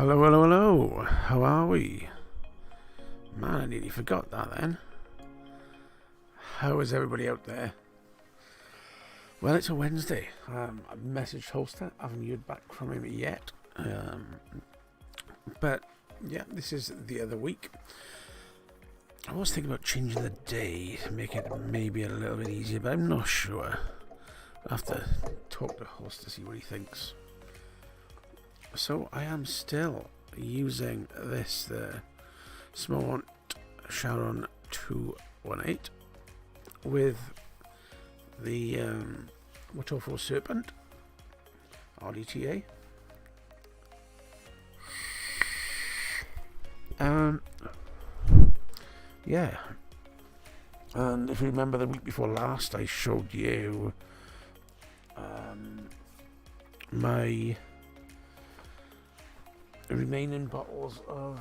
Hello, hello, hello. How are we? Man, I nearly forgot that then. How is everybody out there? Well, it's a Wednesday. I've messaged Holster. I haven't heard back from him yet. But, yeah, this is the other week. I was thinking about changing the day to make it maybe a little bit easier, but I'm not sure. I'll have to talk to Holster to see what he thinks. So I am still using this, the Smart Sharon 218 with the Watofo Serpent RDTA. Yeah. And if you remember the week before last, I showed you my remaining bottles of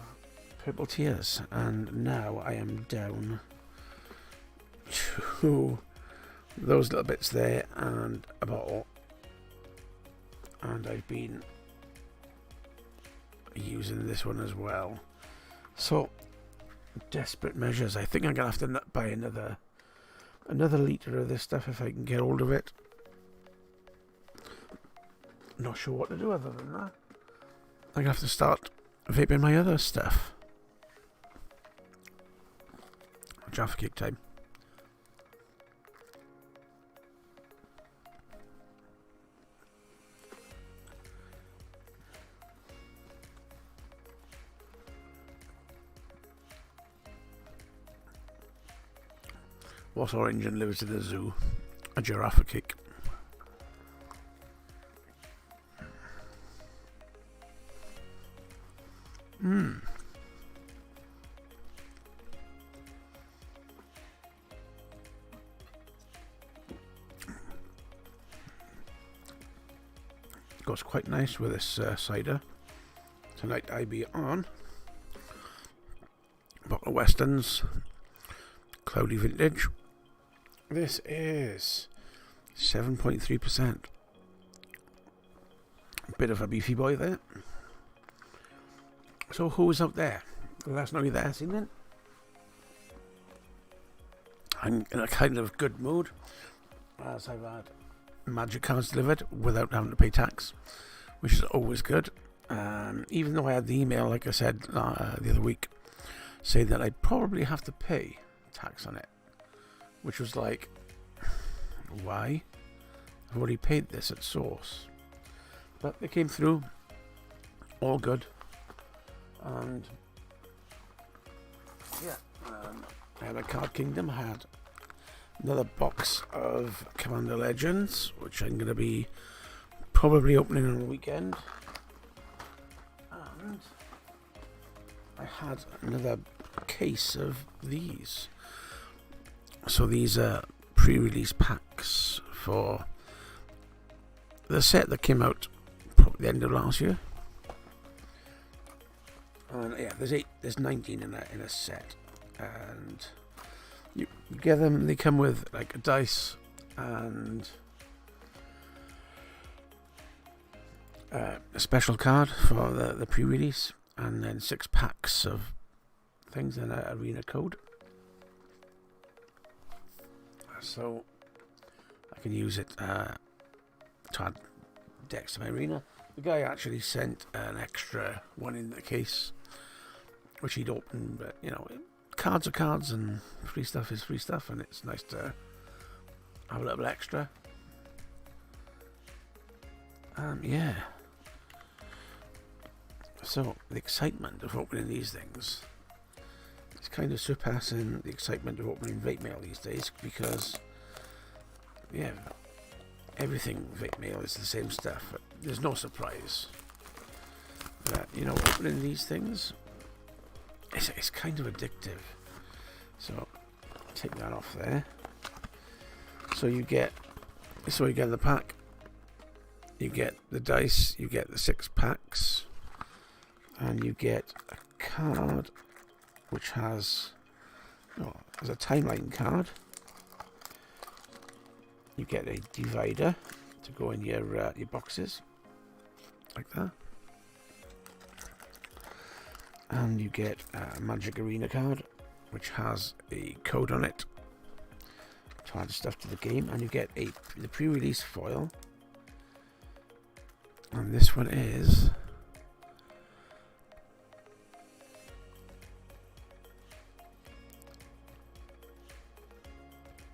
Purple Tears, and now I am down to those little bits there and a bottle, and I've been using this one as well. So desperate measures. I think I'm gonna have to buy another litre of this stuff if I can get hold of it. Not sure what to do other than that. I'm going to have to start vaping my other stuff. Jaffa cake time. What orange and lives in the zoo? A giraffe cake. Goes quite nice with this cider. Tonight I be on bottle of Weston's Cloudy Vintage. This is 7.3%. Bit of a beefy boy there. So who's out there? Let us know you're there, seen it? I'm in a kind of good mood, as I've had magic cards delivered without having to pay tax, which is always good. Even though I had the email, like I said the other week, saying that I'd probably have to pay tax on it, which was like, why? I've already paid this at source. But they came through, all good. And yeah, I had a Card Kingdom. I had another box of Commander Legends, which I'm going to be probably opening on the weekend. And I had another case of these. So these are pre-release packs for the set that came out probably the end of last year. And yeah, there's 19 in a set, and you get them. They come with like a dice and a special card for the pre-release, and then 6 packs of things and an arena code. So I can use it to add decks to my arena. The guy actually sent an extra one in the case, which he'd opened, but you know, cards are cards and free stuff is free stuff, and it's nice to have a little extra. Yeah. So the excitement of opening these things is kind of surpassing the excitement of opening vape mail these days, because yeah, everything vape mail is the same stuff. There's no surprise that, you know, opening these things, it's kind of addictive. So take that off there. So you get the pack, you get the dice, you get the 6 packs, and you get a card which has a timeline card. You get a divider to go in your boxes, like that. and you get a Magic Arena card, which has a code on it to add stuff to the game, and you get the pre-release foil, and this one is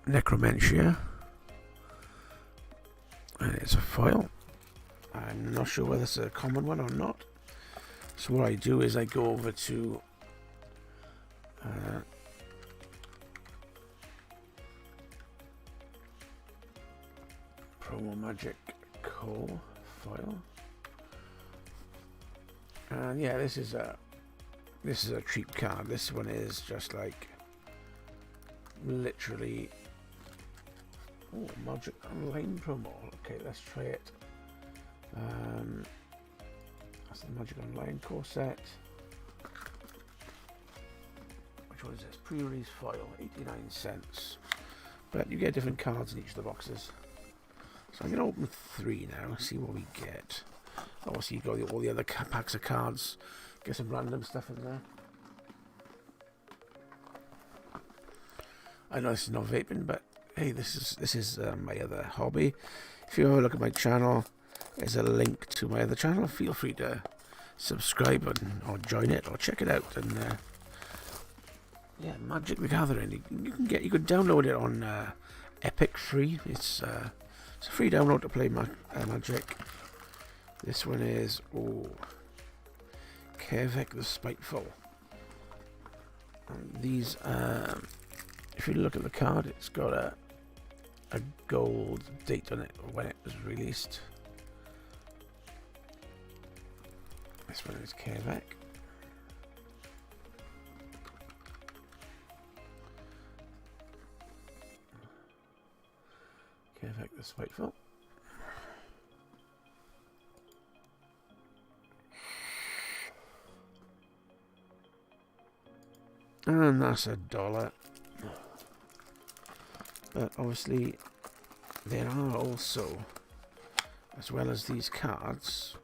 Necromancia, and it's a foil. I'm not sure whether it's a common one or not. So what I do is I go over to Promo Magic Co. foil, and yeah, this is a cheap card. This one is just like literally Magic Online promo. Okay, let's try it. That's the Magic Online core set. Which one is this? Pre-release foil, 89 cents. But you get different cards in each of the boxes. So I'm going to open 3 now, see what we get. Obviously, you got all the other packs of cards. Get some random stuff in there. I know this is not vaping, but hey, this is my other hobby. If you ever look at my channel, there's a link to my other channel. Feel free to subscribe or join it or check it out. And yeah, Magic the Gathering. You could download it on Epic free. It's a free download to play Magic. This one is Kevek the Spiteful. And these, if you look at the card, it's got a gold date on it when it was released. This one is Kevek. Kevek the Spiteful. And that's $1. But obviously there are also, as well as these cards,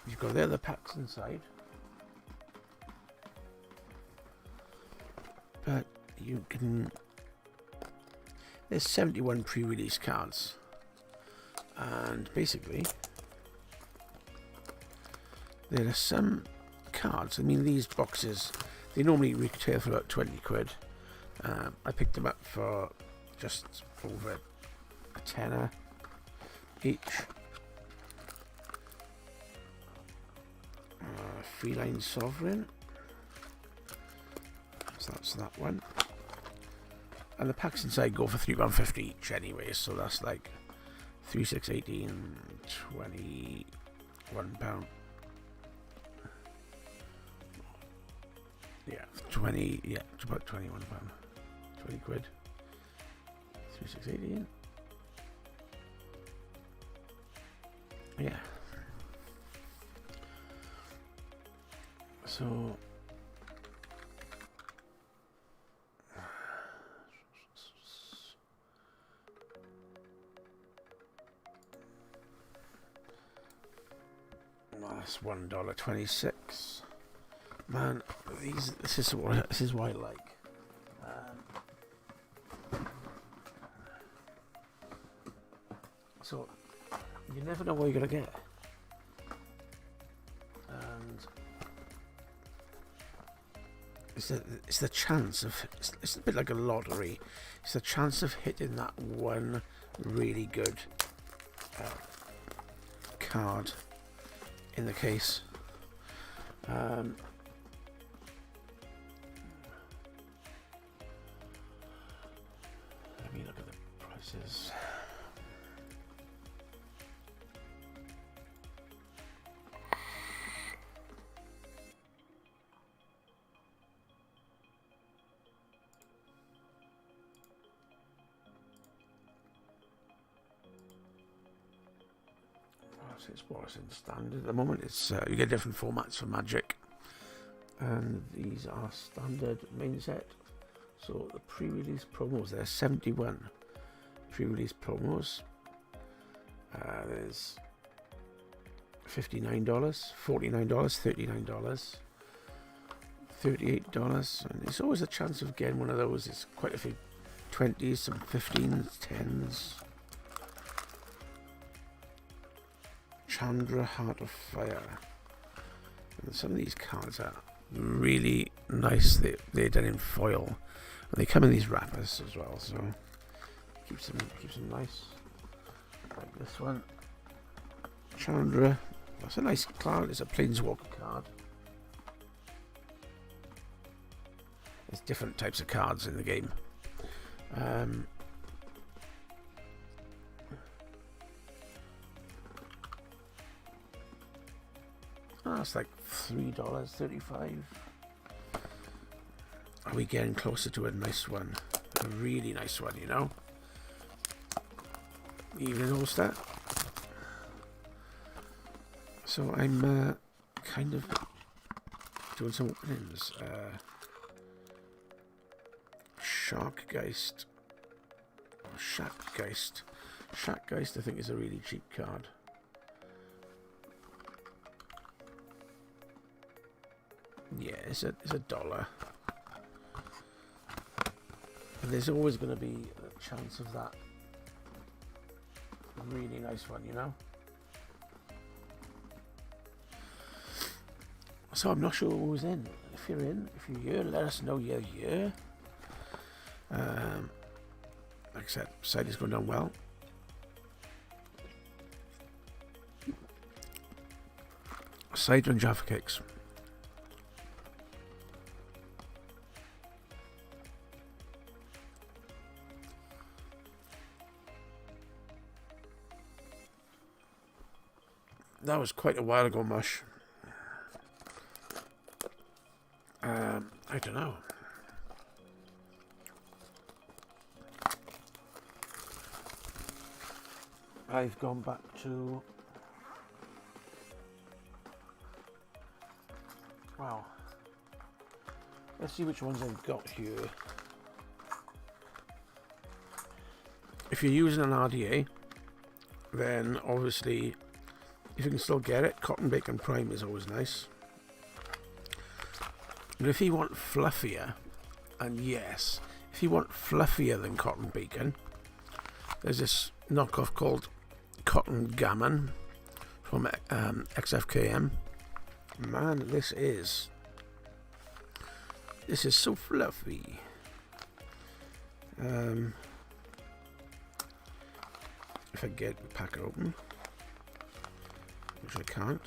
you've got the other packs inside. But you can, there's 71 pre-release cards. And basically there are some cards, I mean these boxes, they normally retail for about 20 quid. I picked them up for just over a tenner each. Feline Sovereign, so that's that one, and the packs inside go for £3.50 each anyway, so that's like 3, 6, 18, £21. Yeah, 20, yeah, it's about £21. 20 quid. 3, 6, 18. Yeah. So that's $1.26. Man, this is what I like. So you never know what you're gonna get, and it's the chance of, it's a bit like a lottery. It's the chance of hitting that one really good card in the case. Let me look at the prices. It's what's in standard at the moment. It's you get different formats for Magic, and these are standard main set. So the pre-release promos, there's 71 pre-release promos. There's $59, $49, $39, $38, and there's always a chance of getting one of those. It's quite a few 20s, some 15s, 10s. Chandra, Heart of Fire. And some of these cards are really nice. They're done in foil, and they come in these wrappers as well, so keeps them nice. Like this one, Chandra. That's a nice card. It's a Planeswalker card. There's different types of cards in the game. That's like $3.35. Are we getting closer to a nice one? A really nice one, you know? Evening All-Star. So I'm kind of doing some openings. Sharkgeist. Or Shackgeist. Shackgeist, I think, is a really cheap card. Yeah, it's a dollar. And there's always going to be a chance of that really nice one, you know? So I'm not sure who's in. If you're here, let us know you're here. Like I said, site is going down well. Side on Jaffa Cakes. That was quite a while ago, Mush. I don't know. I've gone back to... Wow. Let's see which ones I've got here. If you're using an RDA, then obviously, if you can still get it, Cotton Bacon Prime is always nice. But if you want fluffier, and yes, if you want fluffier than Cotton Bacon, there's this knockoff called Cotton Gammon from XFKM. Man, this is so fluffy. If I get the packet open, which I can't.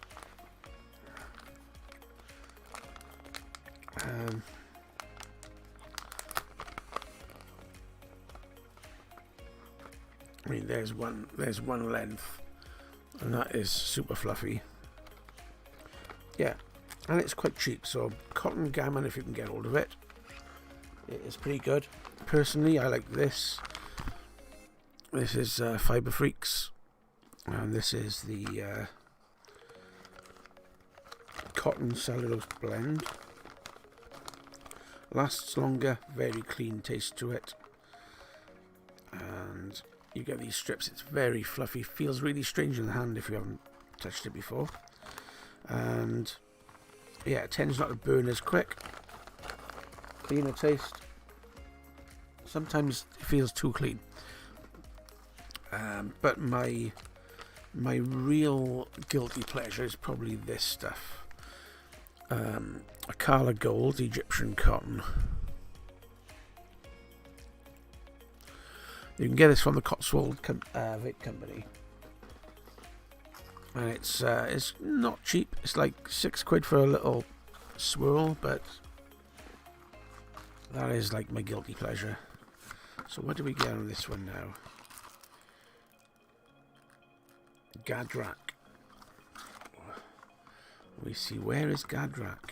I mean, there's one length, and that is super fluffy. Yeah, and it's quite cheap. So Cotton Gammon, if you can get hold of it, it is pretty good. Personally, I like this. This is Fiber Freaks, and this is the Cotton Cellulose Blend. Lasts longer, very clean taste to it, and you get these strips. It's very fluffy, feels really strange in the hand if you haven't touched it before, and yeah, it tends not to burn as quick. Cleaner taste. Sometimes it feels too clean, but my real guilty pleasure is probably this stuff. Akala Gold Egyptian Cotton. You can get this from the Cotswold Vape Company, and it's not cheap. It's like £6 for a little swirl, but that is like my guilty pleasure. So what do we get on this one now? Gadrak. We see, where is Gadrak?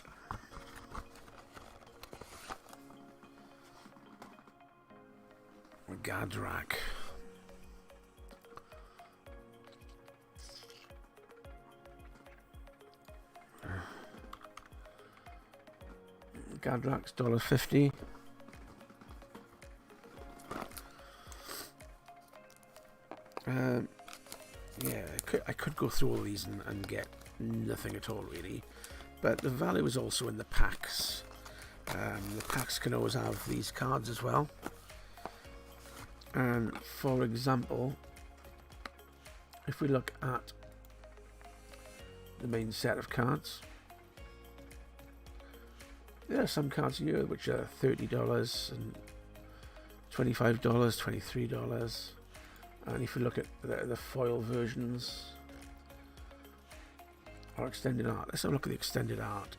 Gadrak. Gadrak's $1.50. Yeah, I could go through all these and get nothing at all really, but the value is also in the packs. The packs can always have these cards as well. And for example, if we look at the main set of cards, there are some cards here which are $30 and $25, $23. And if you look at the foil versions or extended art, let's have a look at the extended art.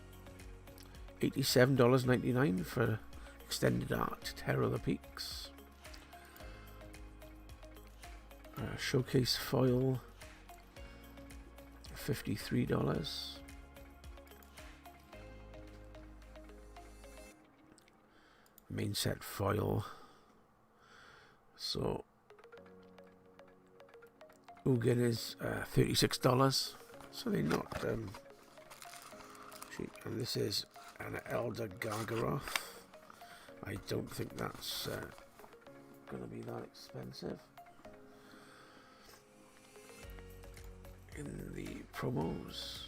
$87.99 for extended art Terror of the Peaks. Showcase foil, $53. Main set foil. So Ugin is $36. So they're not cheap. And this is an Elder Gargaroth. I don't think that's going to be that expensive. In the promos,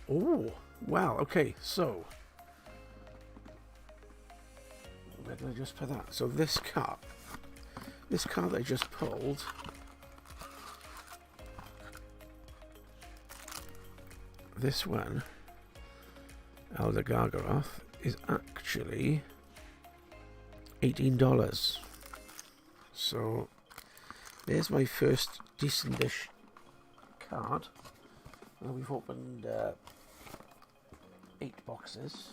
oh wow, okay, so where did I just put that? So this card I just pulled, this one, Elder Gargaroth, is actually $18. So there's my first decent-ish card. Well, we've opened 8 boxes,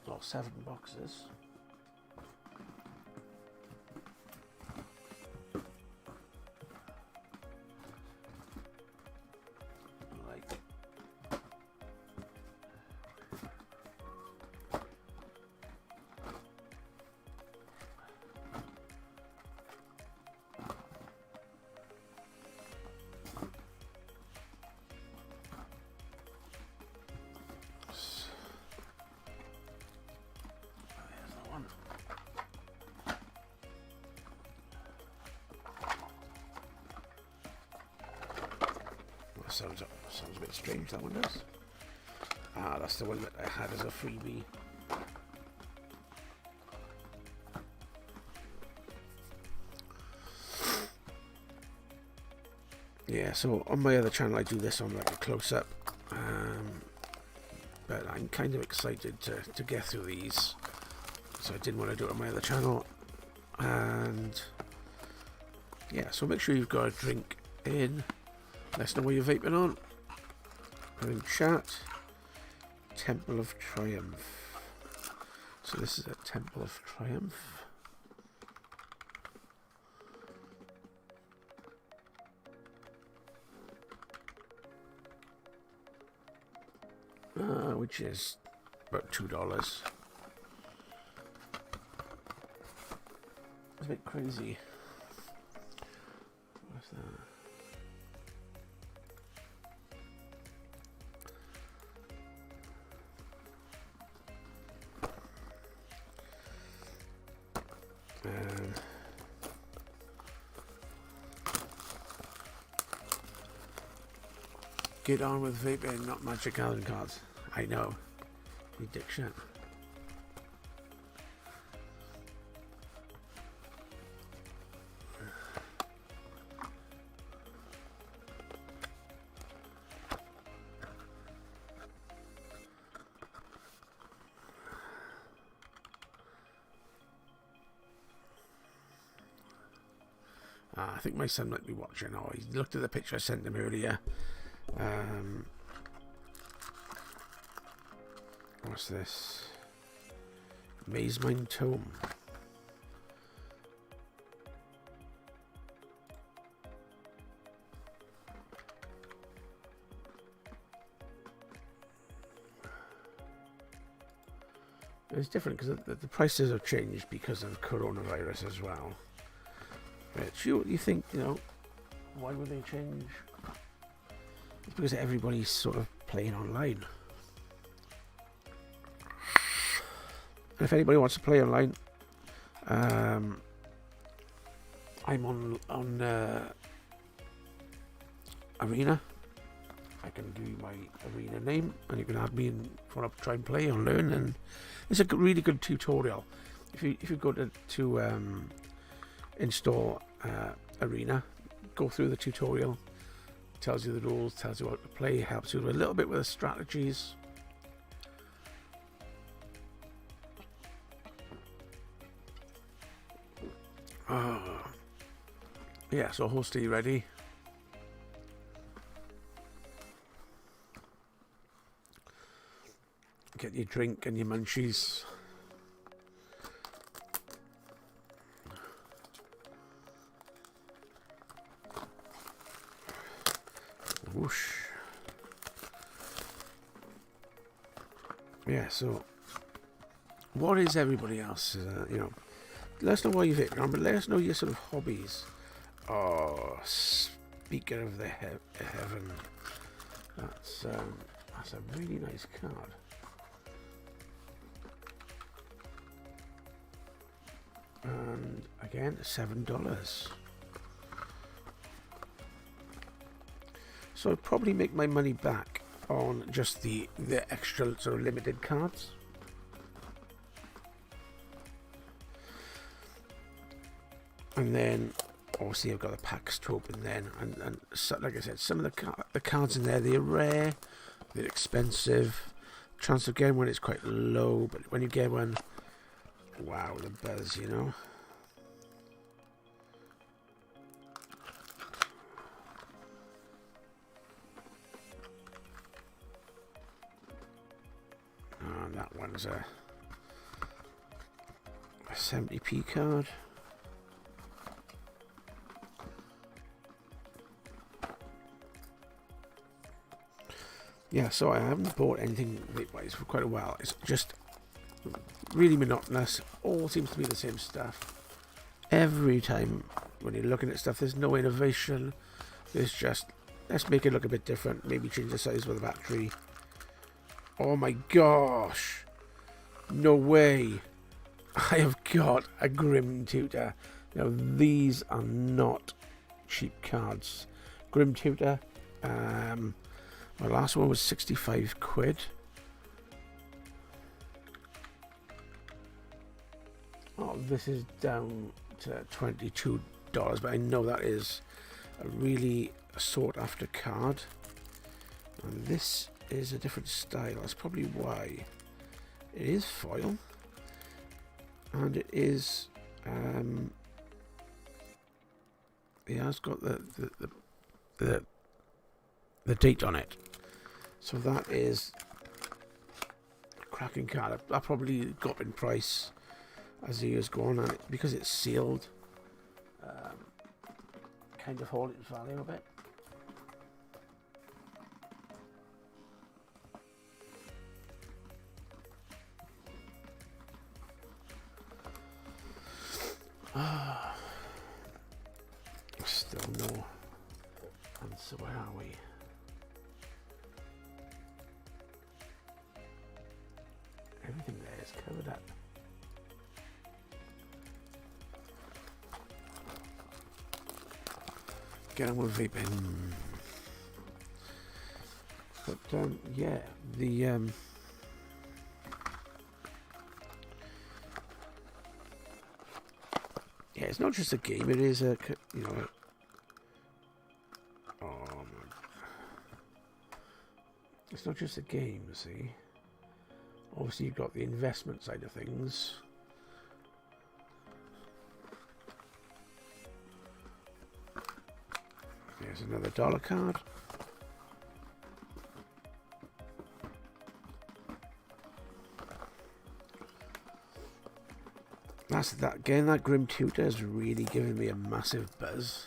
or 7 boxes. Sounds a bit strange, that one does. Ah, that's the one that I had as a freebie. Yeah, so on my other channel I do this on like a close-up, but I'm kind of excited to get through these, so I didn't want to do it on my other channel. And yeah, so make sure you've got a drink in. Let us know what you're vaping on. And in chat, Temple of Triumph. So this is a Temple of Triumph. Which is about $2. It's a bit crazy. What's that? Get on with vaping, not Magic Gathering cards. I know. You dick shit. I think my son might be watching. Oh, he looked at the picture I sent him earlier. What's this? Maze Mine Tome. It's different because the prices have changed because of coronavirus as well. But you think, you know, why would they change? It's because everybody's sort of playing online. And if anybody wants to play online, I'm on Arena. I can give you my Arena name, and you can add me and if you want to try and play or learn. And it's a really good tutorial. If you go to install Arena, go through the tutorial. Tells you the rules, tells you how to play, helps you a little bit with the strategies. Yeah, so host, are you ready? Get your drink and your munchies. Whoosh. Yeah, so what is everybody else? Let us know why you've hit on, but let us know your sort of hobbies. Oh, speaking of the heaven, that's a really nice card. And again, $7. So I'd probably make my money back on just the extra sort of limited cards. And then obviously I've got the packs to open then, and so, like I said, some of the cards in there, they're rare, they're expensive. Chance of getting one is quite low, but when you get one, wow, the buzz, you know. And that one's a 70p card. Yeah, so I haven't bought anything weight-wise for quite a while. It's just really monotonous. All seems to be the same stuff. Every time when you're looking at stuff, there's no innovation. There's just, let's make it look a bit different. Maybe change the size of the battery. Oh my gosh. No way. I have got a Grim Tutor. Now, these are not cheap cards. Grim Tutor. My last one was 65 quid. Oh, this is down to $22, but I know that is a really sought after card. And this is a different style. That's probably why. It is foil. And it is it has got the date on it. So that is a cracking card. That probably got up in price as the years go on, and because it's sealed, kind of hold its value a bit. Still no answer. Where are we? Everything there is covered up. Get on with vaping. But yeah, the yeah, it's not just a game. It is a it's not just a game. See. Obviously, you've got the investment side of things. There's another dollar card. That's that again. That Grim Tutor is really giving me a massive buzz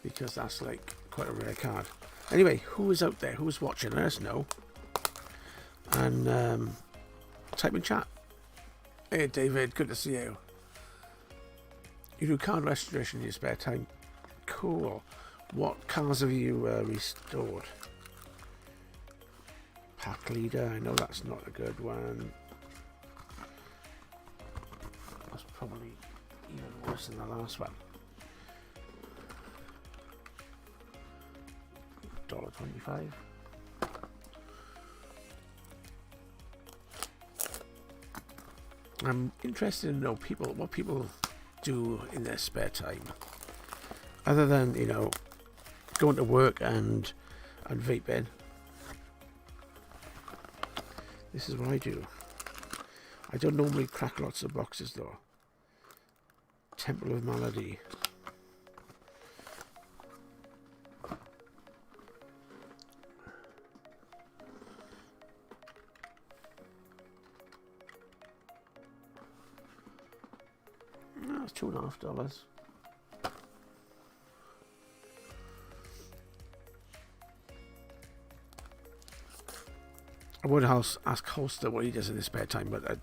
because that's like quite a rare card. Anyway, who is out there? Who's watching? Let us know. And type in chat. Hey David, good to see you. You do card restoration in your spare time. Cool. What cards have you restored? Pack leader, I know that's not a good one. probably even worse than the last one. $1.25. I'm interested to know what people do in their spare time, other than, you know, going to work and vaping. This is what I do. I don't normally crack lots of boxes though. Temple of Malady. That's $2.50. I would ask Holster what he does in his spare time, but I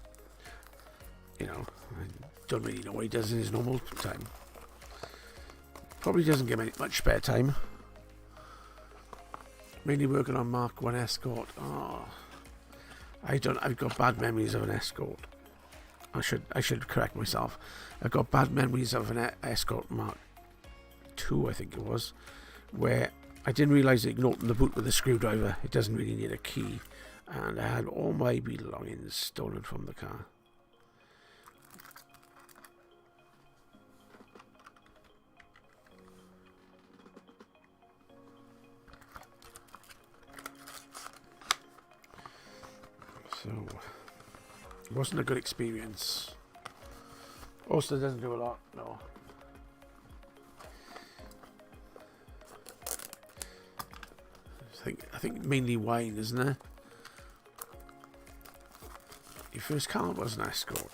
don't really know what he does in his normal time. Probably doesn't give me much spare time. Mainly working on Mark 1 Escort. Oh, I've got bad memories of an Escort. I should correct myself. I've got bad memories of an Escort Mark 2, I think it was, where I didn't realise that you can open the boot with a screwdriver. It doesn't really need a key. And I had all my belongings stolen from the car. So, it wasn't a good experience. Also, doesn't do a lot, no. I think mainly wine, isn't there? Your first car was an Escort.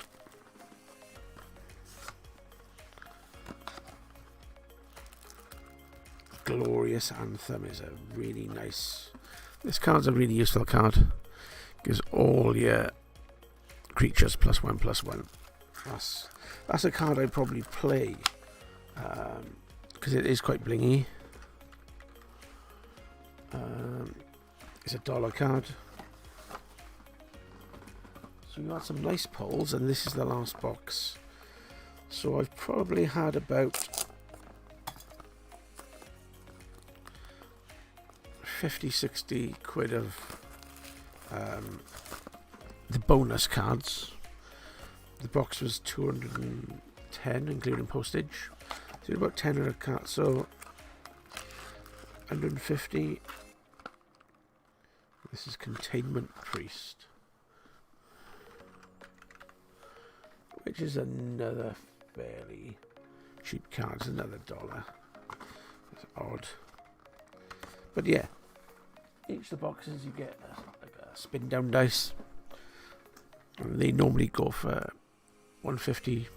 Glorious Anthem is a really nice... This card's a really useful card. Gives all your creatures +1/+1. That's a card I'd probably play. Because it is quite blingy. It's a dollar card. So you had some nice pulls, and this is the last box. So I've probably had about 50-60 quid of the bonus cards. The box was 210 including postage. So about 10 of a card, so 150. This is Containment Priest, which is another fairly cheap card. It's another $1. It's odd, but yeah. Each of the boxes you get like a spin down dice, and they normally go for 150.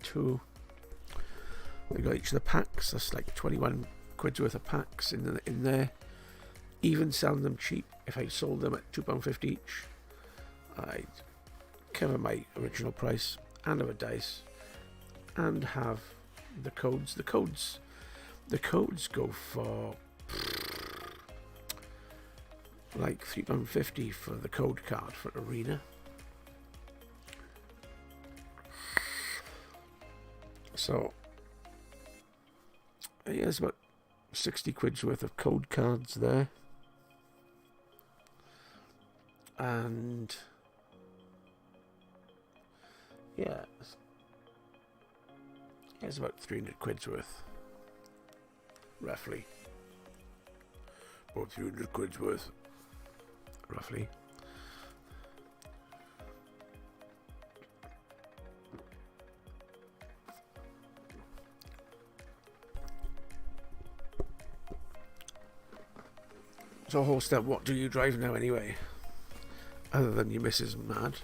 Two. We got each of the packs. That's like 21 quid's worth of packs in there. Even selling them cheap. If I sold them at £2.50 each, I'd cover my original price and have a dice, and have the codes. The codes go for like £3.50 for the code card for Arena. So yeah, there's about 60 quid's worth of code cards there, and yeah, it's about 300 quid's worth, roughly. About 300 quid's worth, roughly. So, Holster, what do you drive now anyway? Other than your missus mad?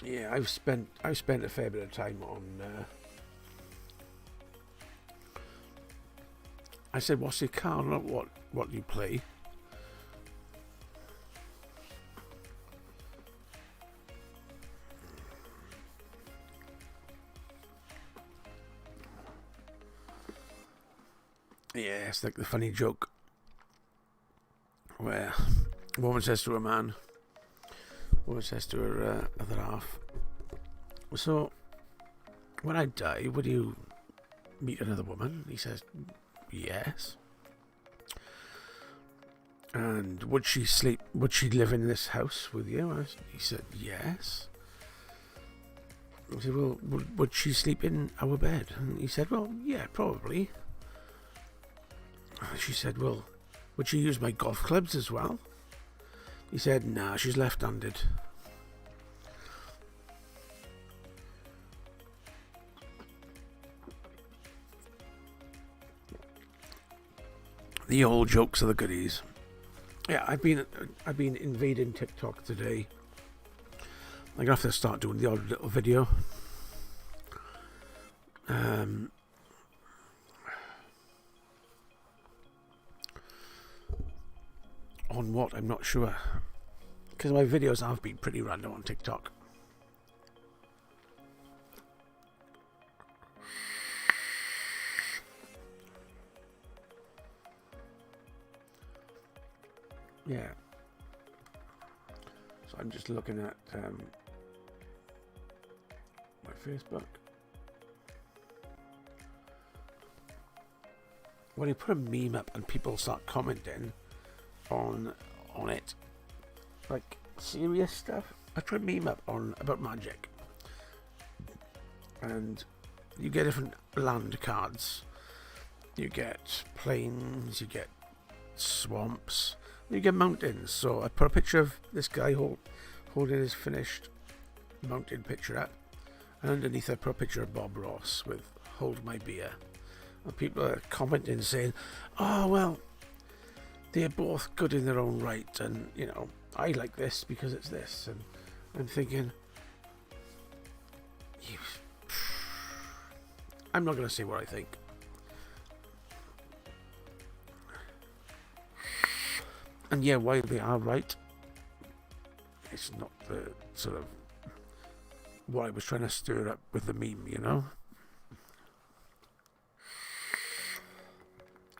Yeah, I've spent a fair bit of time on I said, what's your car, not what you play. Yeah, it's like the funny joke where a woman says to a man, a woman says to her other half, so when I die, would you meet another woman? He says, yes. And would she live in this house with you? He said, yes. I said, well, would she sleep in our bed? And he said, well, yeah, probably. She said, well, would she use my golf clubs as well? He said, nah, she's left-handed. The old jokes are the goodies. Yeah, I've been invading TikTok today. I'm gonna have to start doing the odd little video. On what? I'm not sure. Because my videos have been pretty random on TikTok. Yeah. So I'm just looking at my Facebook. When you put a meme up and people start commenting on it, like serious stuff. I put a meme up about magic, and you get different land cards. You get plains, you get swamps, you get mountains. So I put a picture of this guy holding his finished mountain picture up, and underneath I put a picture of Bob Ross with "Hold My Beer," and people are commenting saying, "Oh well, they're both good in their own right, and you know, I like this because it's this." And I'm thinking, I'm not going to say what I think. And yeah, while they are right, it's not the sort of what I was trying to stir up with the meme, you know?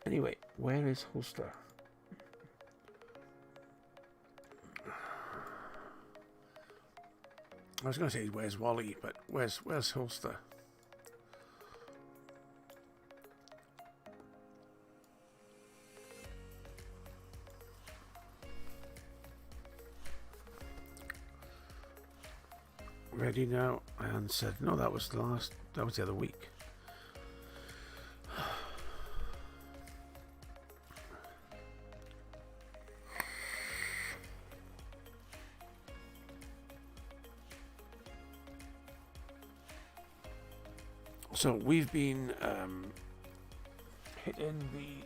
Anyway, where is Holster? I was going to say where's Wally, but where's Holster? Ready now? And said, no, that was the other week. So we've been hitting the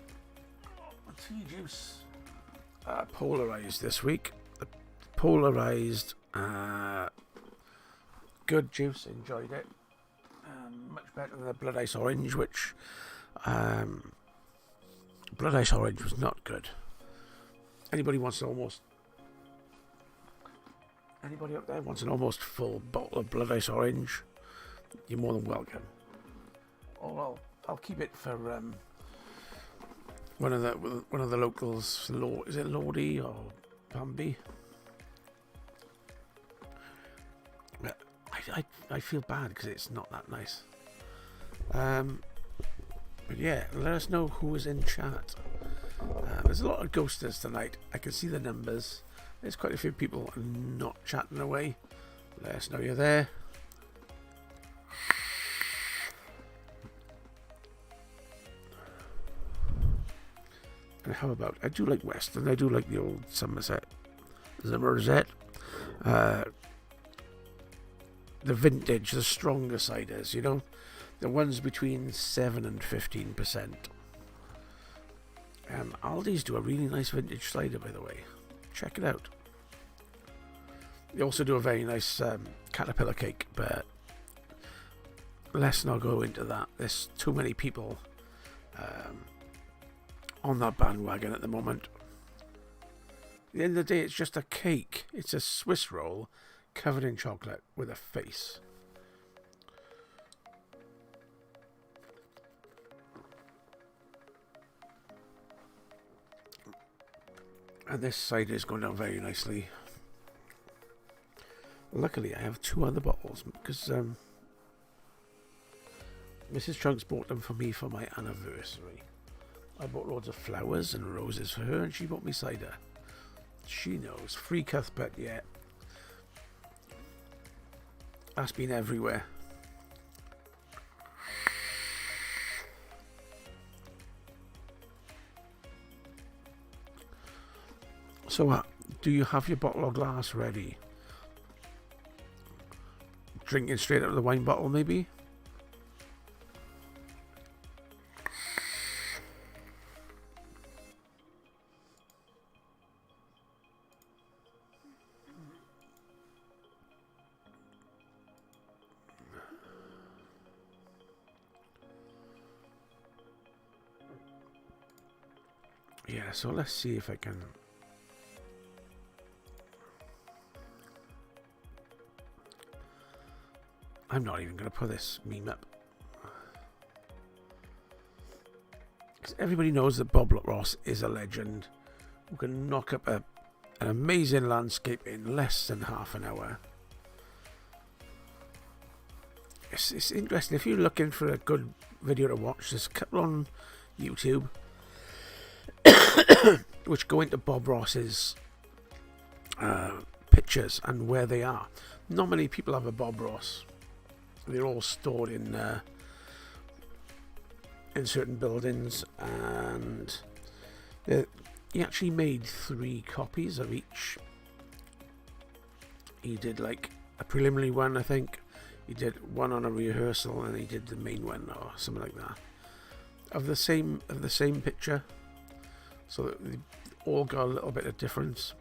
tea juice polarized this week. The polarized good juice, enjoyed it. Much better than the blood ice orange, which blood ice orange was not good. Anybody out there wants an almost full bottle of blood ice orange, you're more than welcome. Or I'll keep it for one of the locals. Is it Lodi or Bambi? I feel bad because it's not that nice. But yeah, let us know who is in chat. There's a lot of ghosters tonight. I can see the numbers. There's quite a few people not chatting away. Let us know you're there. And how about, I do like Western. I do like the old Somerset. The vintage, the stronger ciders, you know, the ones between 7 and 15%. Aldi's do a really nice vintage cider, by the way. Check it out. They also do a very nice caterpillar cake, but let's not go into that. There's too many people on that bandwagon at the moment. At the end of the day, it's just a cake. It's a Swiss roll covered in chocolate with a face. And this cider is going down very nicely. Luckily, I have 2 other bottles because Mrs. Chunks bought them for me for my anniversary. I bought loads of flowers and roses for her, and she bought me cider. She knows. Free Cuthbert, yeah. That's been everywhere. So, do you have your bottle or glass ready? Drinking straight out of the wine bottle, maybe? Yeah, so let's see if I can... I'm not even going to put this meme up. Because everybody knows that Bob Ross is a legend who can knock up an amazing landscape in less than half an hour. It's interesting. If you're looking for a good video to watch, there's a couple on YouTube which go into Bob Ross's pictures and where they are. Not many people have a Bob Ross. They're all stored in certain buildings, and he actually made 3 copies of each. He did like a preliminary one, I think. He did one on a rehearsal, and he did the main one or something like that. Of the same picture, so that they all got a little bit of difference.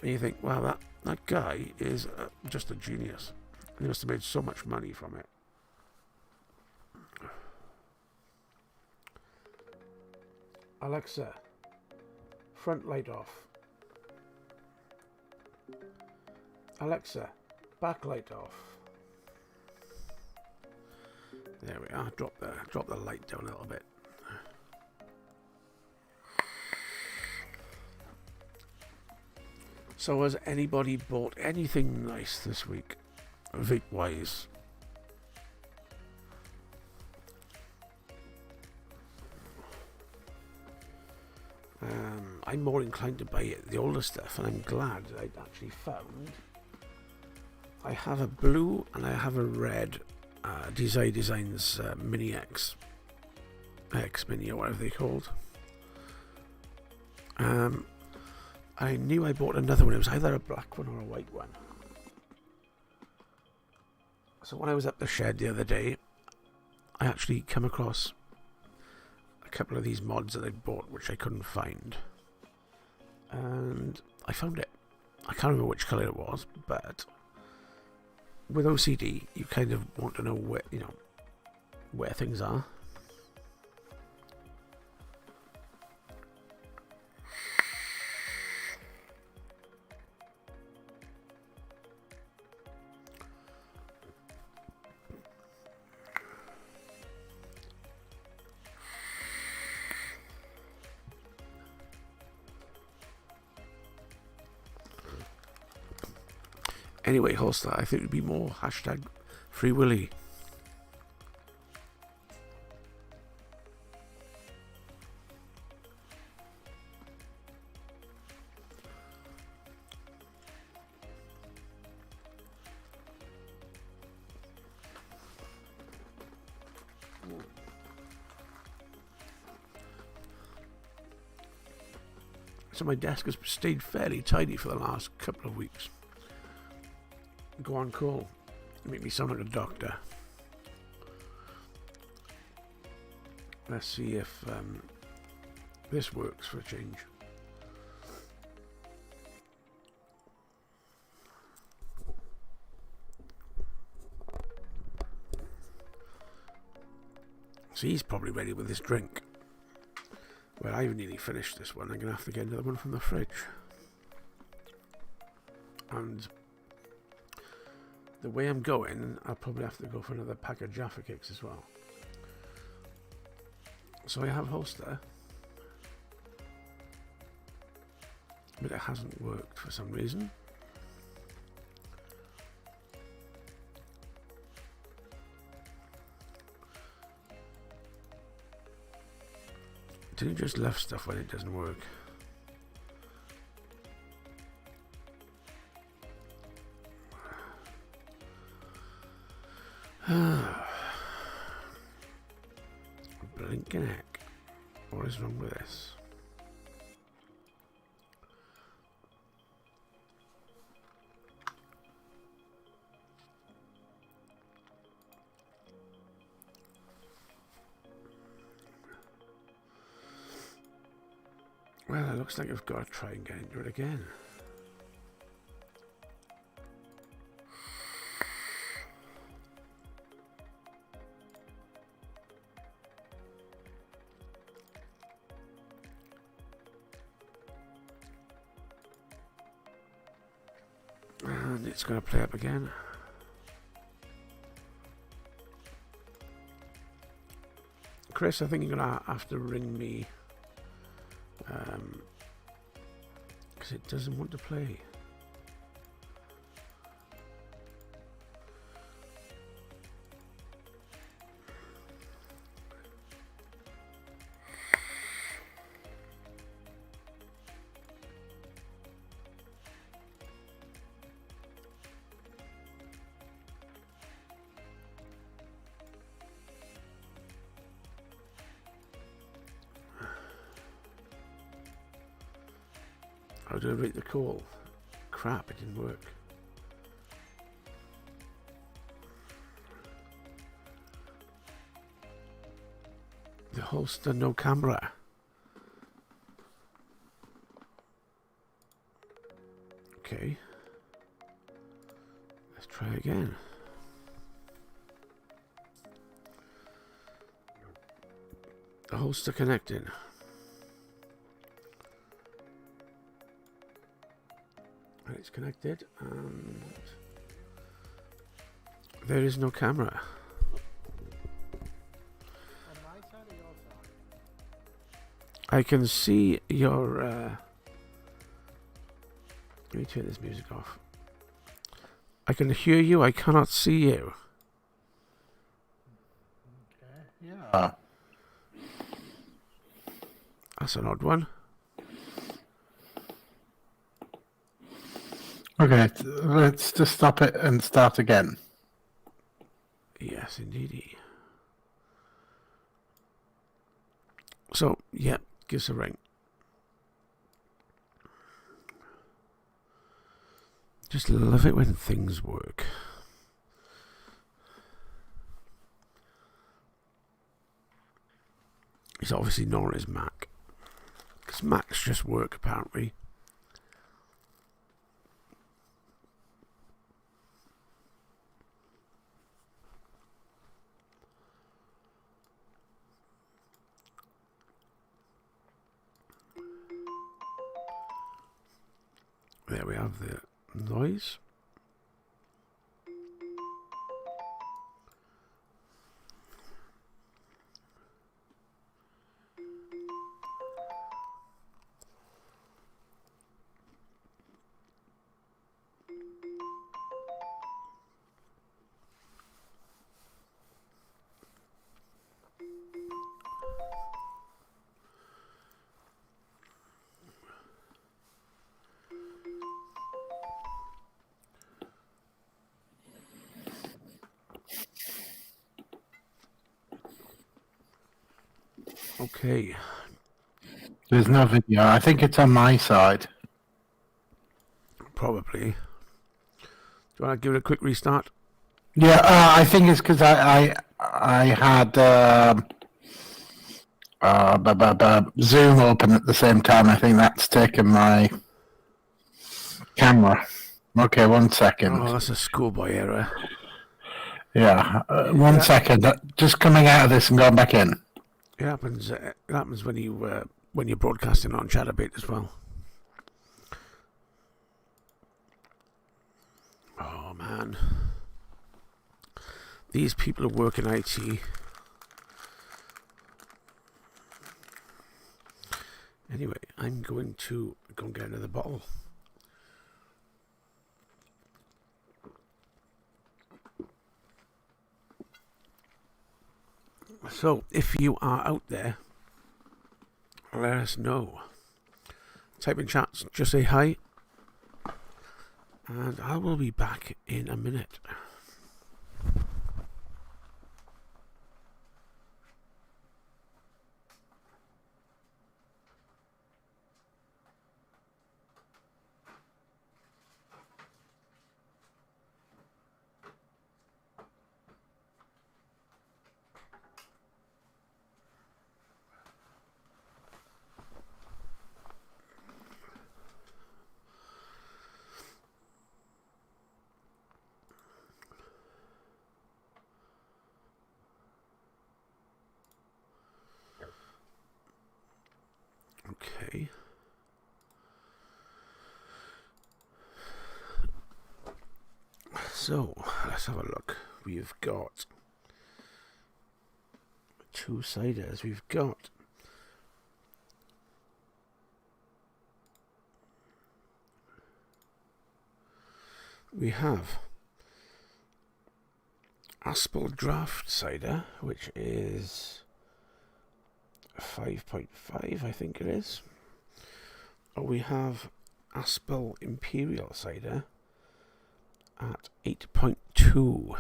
And you think, wow, that guy is just a genius. He must have made so much money from it. Alexa, front light off. Alexa, back light off. There we are. Drop the light down a little bit. So has anybody bought anything nice this week, vape-wise? I'm more inclined to buy the older stuff, and I'm glad I actually found. I have a blue and I have a red Desire Designs Mini X Mini, or whatever they're called. I knew I bought another one. It was either a black one or a white one. So when I was up the shed the other day, I actually come across a couple of these mods that I'd bought, which I couldn't find. And I found it. I can't remember which colour it was, but with OCD, you kind of want to know where things are. Anyway, Holster, I think it would be more hashtag Free Willy. So my desk has stayed fairly tidy for the last couple of weeks. Go on, cool. Make me sound like a doctor. Let's see if this works for a change. So he's probably ready with his drink. Well, I've nearly finished this one. I'm going to have to get another one from the fridge. And the way I'm going, I'll probably have to go for another pack of Jaffa Cakes as well. So I have Holster, but it hasn't worked for some reason. Did it just left stuff when it doesn't work? Blinking heck. What is wrong with this? Well, it looks like I've got to try and get into it again. And it's going to play up again. Chris, I think you're going to have to ring me. Because it doesn't want to play. How do I rate the call? Crap, it didn't work. The Holster, no camera. Okay. Let's try again. The Holster connected. It's connected and there is no camera. On my side or your side? I can see your let me turn this music off. I can hear you, I cannot see you. Okay. Yeah. That's an odd one. Okay, let's just stop it and start again. Yes, indeedy. So, yeah, give us a ring. Just love it when things work. It's obviously not on his Mac. Because Macs just work, apparently. There we have the noise. Okay. There's no video. I think it's on my side. Probably. Do you want to give it a quick restart? Yeah, I think it's because I had Zoom open at the same time. I think that's taken my camera. Okay, 1 second. Oh, that's a schoolboy error. Yeah. 1 second. Just coming out of this and going back in. It happens. It happens when you're broadcasting on Chatterbait as well. Oh man, these people who work in IT. Anyway, I'm going to go and get another bottle. So, if you are out there, let us know. Type in chat, just say hi, and I will be back in a minute. Okay. So, let's have a look. We've got 2 ciders. We have Aspel Draft Cider, which is 5.5, I think it is. Or we have Aspel Imperial Cider at 8.2.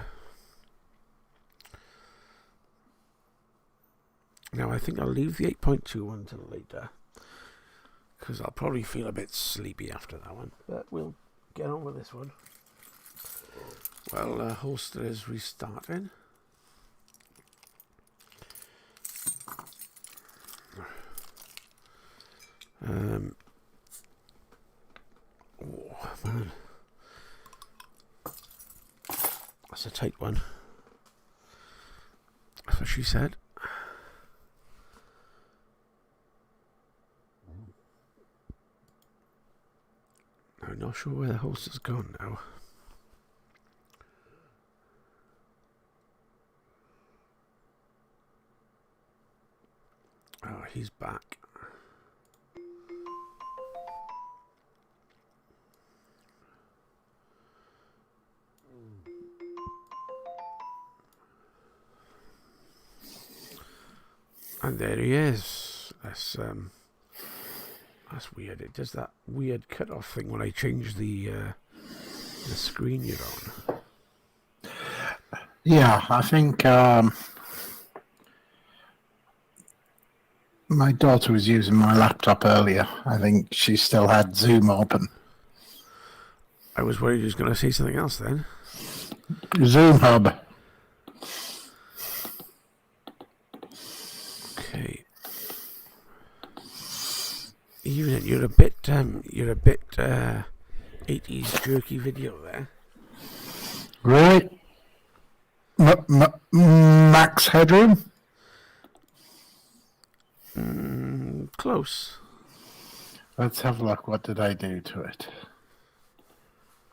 Now, I think I'll leave the 8.2 until later, because I'll probably feel a bit sleepy after that one. But we'll get on with this one. Well, Holster is restarting. Oh, man. That's a tight one. That's what she said. I'm not sure where the Holster's gone now. Oh, he's back. And there he is. That's weird. It does that weird cut-off thing when I change the screen you're on. Yeah, I think my daughter was using my laptop earlier. I think she still had Zoom open. I was worried he was going to say something else then. Zoom Hub. Okay. Even you're a bit 80s jerky video there. Right. Max headroom. Close. Let's have a look. What did I do to it?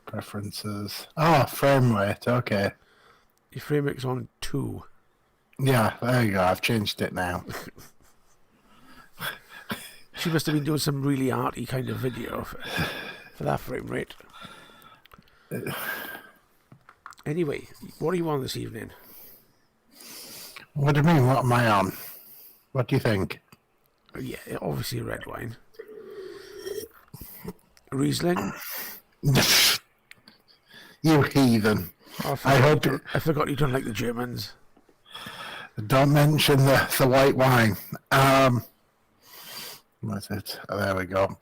Preferences. Oh, frame rate. Okay. Your frame rate's on 2. Yeah, there you go. I've changed it now. She must have been doing some really arty kind of video for that frame rate. Anyway, what are you on this evening? What do you mean? What am I on? What do you think? Yeah, obviously red wine. Riesling? You heathen. Oh, I forgot you don't like the Germans. Don't mention the white wine. What's it? Oh, there we go.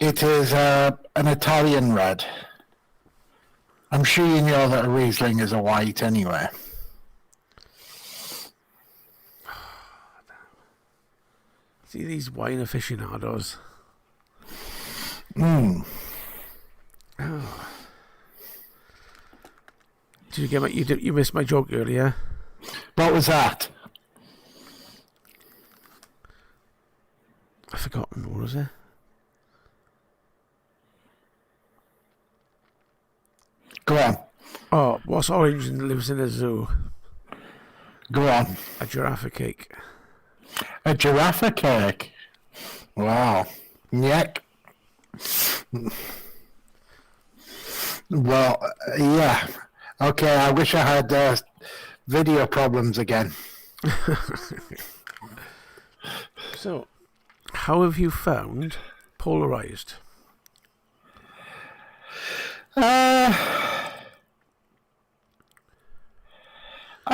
It is an Italian red. I'm sure you know that a Riesling is a white anyway. See these wine aficionados. Did you get my? You missed my joke earlier. What was that? I've forgotten. What was it? Go on. Oh, what's orange and lives in a zoo? Go on. A giraffe cake. A giraffe cake. Wow. Yuck. Well, yeah. Okay, I wish I had video problems again. So, how have you found polarized? I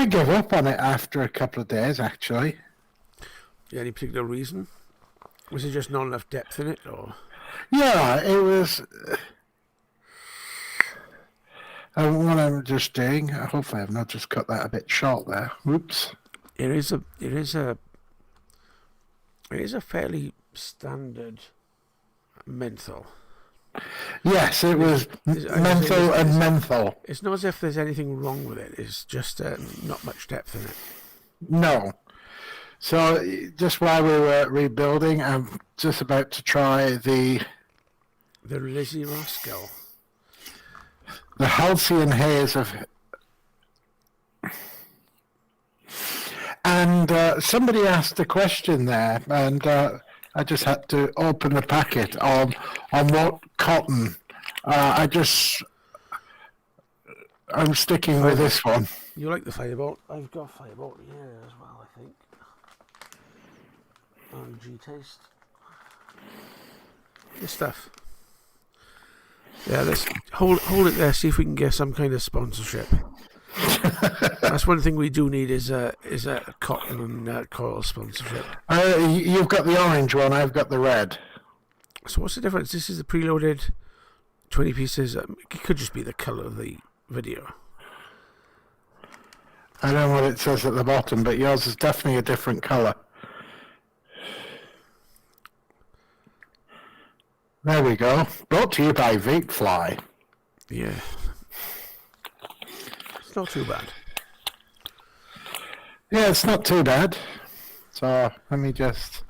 gave up on it after a couple of days, actually. Any particular reason? Was it just not enough depth in it, or? Yeah, it was. What I'm just doing. Hopefully, I've not just cut that a bit short there. Oops. It is a fairly standard menthol. Yes, it was menthol and menthol. It's not as if there's anything wrong with it. It's just not much depth in it. No. So just while we were rebuilding, I'm just about to try the Lizzie Rascal. The Halcyon Haze of... And somebody asked a question there, and I just had to open the packet on what cotton. I'm sticking with this one. You like the Firebolt? I've got Firebolt here as well, I think. G taste. Good stuff. Yeah, let's hold it there. See if we can get some kind of sponsorship. That's one thing we do need is a cotton and coil sponsorship. You've got the orange one. I've got the red. So what's the difference? This is the preloaded 20 pieces. It could just be the color of the video. I don't know what it says at the bottom, but yours is definitely a different color. There we go. Brought to you by Veepfly. Yeah. It's not too bad. Yeah, it's not too bad. So let me just...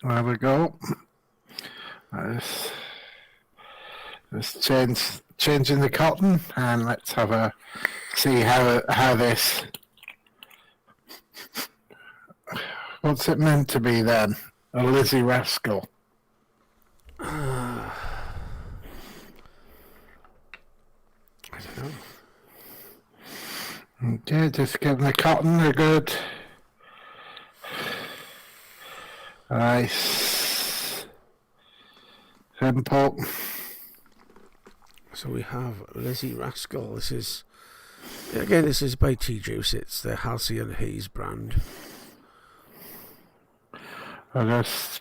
There we go. Let's changing the cotton, and let's have a see how this... What's it meant to be then? A Lizzie Rascal. I don't know. Okay, just giving the cotton a good... Nice. Simple. So we have Lizzie Rascal. This is by T-Juice. It's the Halcyon Haze brand. I guess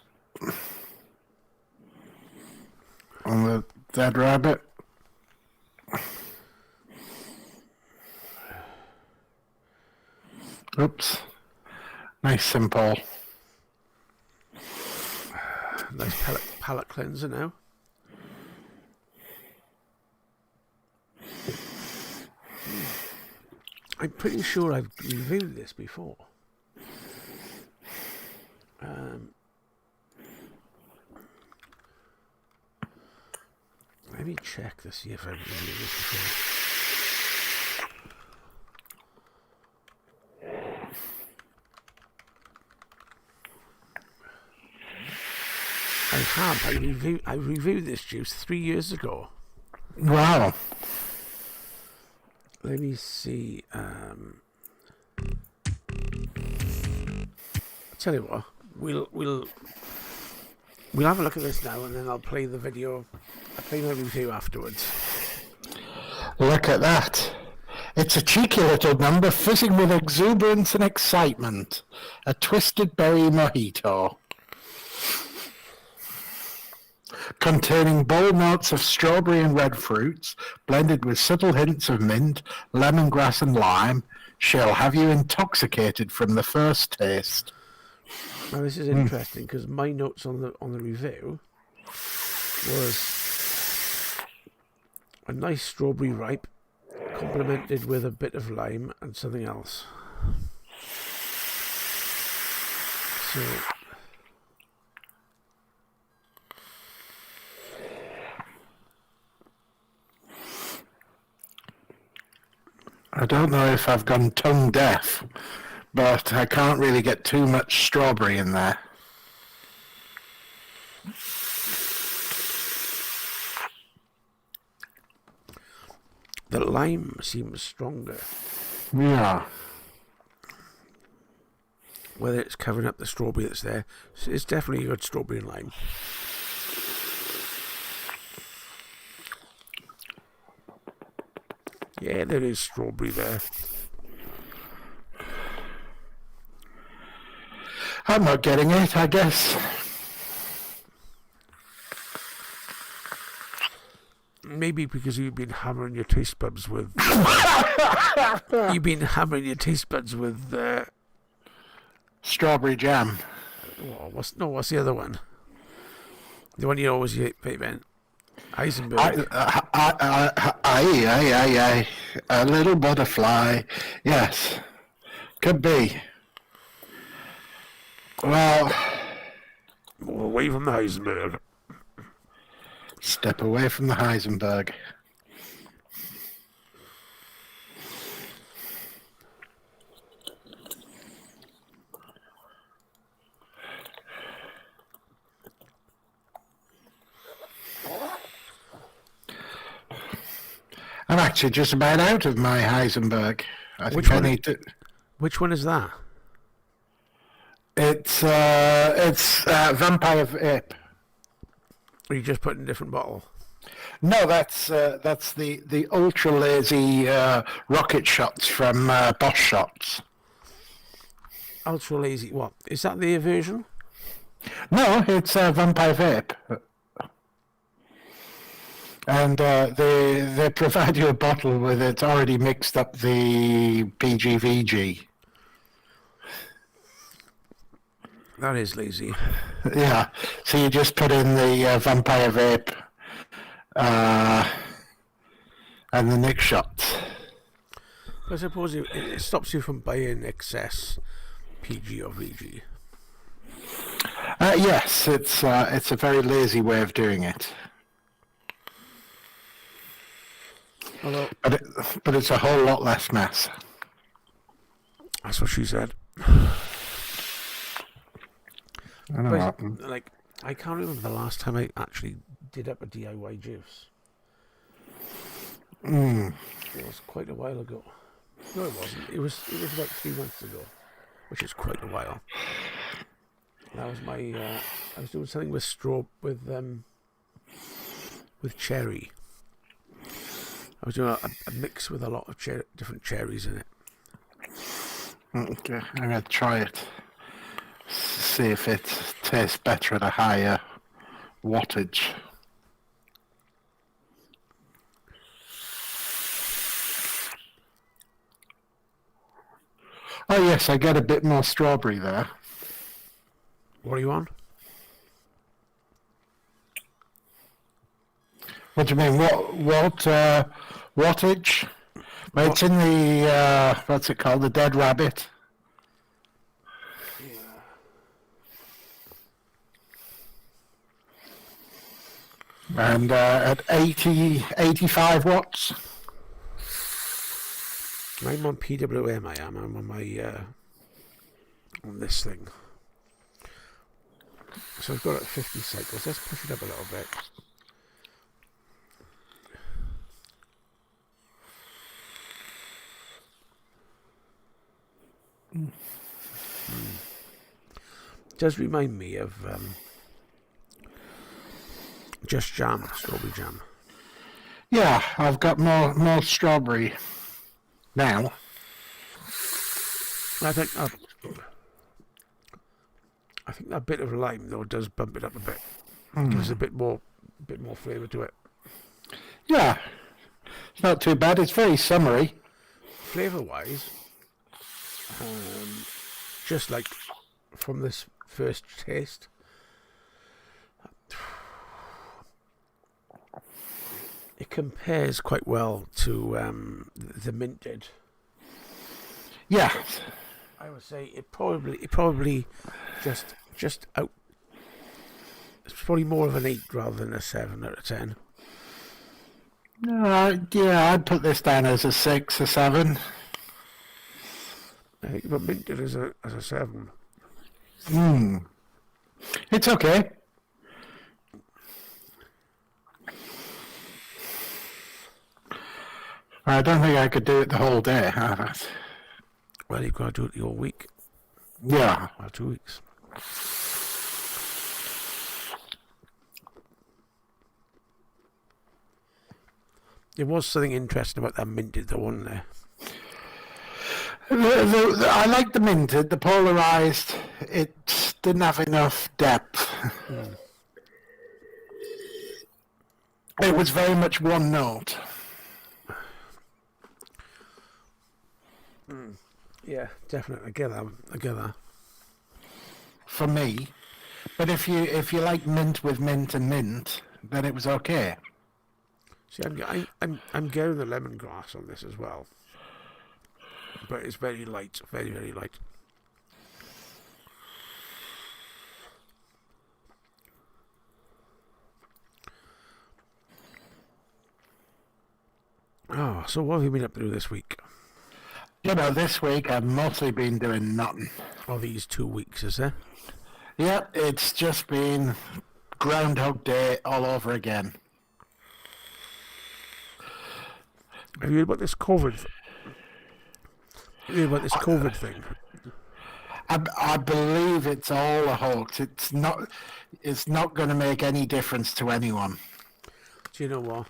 on the dead rabbit. Oops. Nice simple. Nice palette cleanser now. I'm pretty sure I've reviewed this before. Let me check to see if I've reviewed this before. I have. I reviewed this juice 3 years ago. Wow. Let me see. Tell you what, we'll have a look at this now, and then I'll play the video. I'll play my review afterwards. Look at that. It's a cheeky little number, fizzing with exuberance and excitement. A twisted berry mojito. Containing bold notes of strawberry and red fruits, blended with subtle hints of mint, lemongrass and lime, shall have you intoxicated from the first taste. Now this is interesting because my notes on the review was A nice strawberry ripe, complemented with a bit of lime and something else. So I don't know if I've gone tongue deaf, but I can't really get too much strawberry in there. the lime seems stronger. Yeah. Whether it's covering up the strawberry that's there, it's definitely a good strawberry and lime. Yeah, there is strawberry there. I'm not getting it, I guess. Maybe because you've been hammering your taste buds with. You've been hammering your taste buds with. Strawberry jam. What's the other one? The one you always eat, Ben. Heisenberg. Aye. A little butterfly. Yes. Could be. Well. Away from the Heisenberg. Step away from the Heisenberg. I'm actually just about out of my Heisenberg. I think I need to. Which one is that? It's Vampire Vape. Or you just put in a different bottle? No, that's the ultra lazy rocket shots from Boss Shots. Ultra lazy. What is that? The version? No, it's Vampire Vape. And they provide you a bottle with it already mixed up the PGVG. That is lazy. Yeah, so you just put in the Vampire Vape and the Nick shots. I suppose it stops you from buying excess PG or VG. Yes, it's a very lazy way of doing it. Although, but it's a whole lot less mess. That's what she said. I can't remember the last time I actually did up a DIY juice. It was quite a while ago. No, it wasn't. It was about 3 months ago, which is quite a while. That was my. I was doing something with with cherry. I was doing a mix with a lot of different cherries in it. Okay, I'm going to try it. See if it tastes better at a higher wattage. Oh yes, I get a bit more strawberry there. What are you on? What do you mean? What wattage? Well, it's in the what's it called? The Dead Rabbit. Yeah. And at 85 watts. I'm on PWM. I'm on my on this thing. So I've got it at 50 cycles. Let's push it up a little bit. Does remind me of just jam, strawberry jam. Yeah, I've got more strawberry now. I think that bit of lime though does bump it up a bit. Gives a bit more flavour to it. Yeah, it's not too bad. It's very summery. Flavour-wise, just like from this first taste, it compares quite well to the minted. Yeah. I would say it probably just out. It's probably more of an 8 rather than a 7 out of 10. Yeah, I'd put this down as a 6 or 7. I think but minted as a 7. It's okay. I don't think I could do it the whole day. Well, you've got to do it the whole week. Yeah. Or 2 weeks. There was something interesting about that minted, though, wasn't there? I like the minted, the polarized. It didn't have enough depth. It was very much one note. Yeah, definitely. I get that. For me, but if you like mint with mint and mint, then it was okay. See, I'm getting the lemongrass on this as well, but it's very light, very very light. Oh, so what have you been up to this week? This week I've mostly been doing nothing. Or these 2 weeks, is there? Yep, it's just been Groundhog Day all over again. Have you heard about this COVID? Thing? I believe it's all a hoax. It's not going to make any difference to anyone. Do you know what?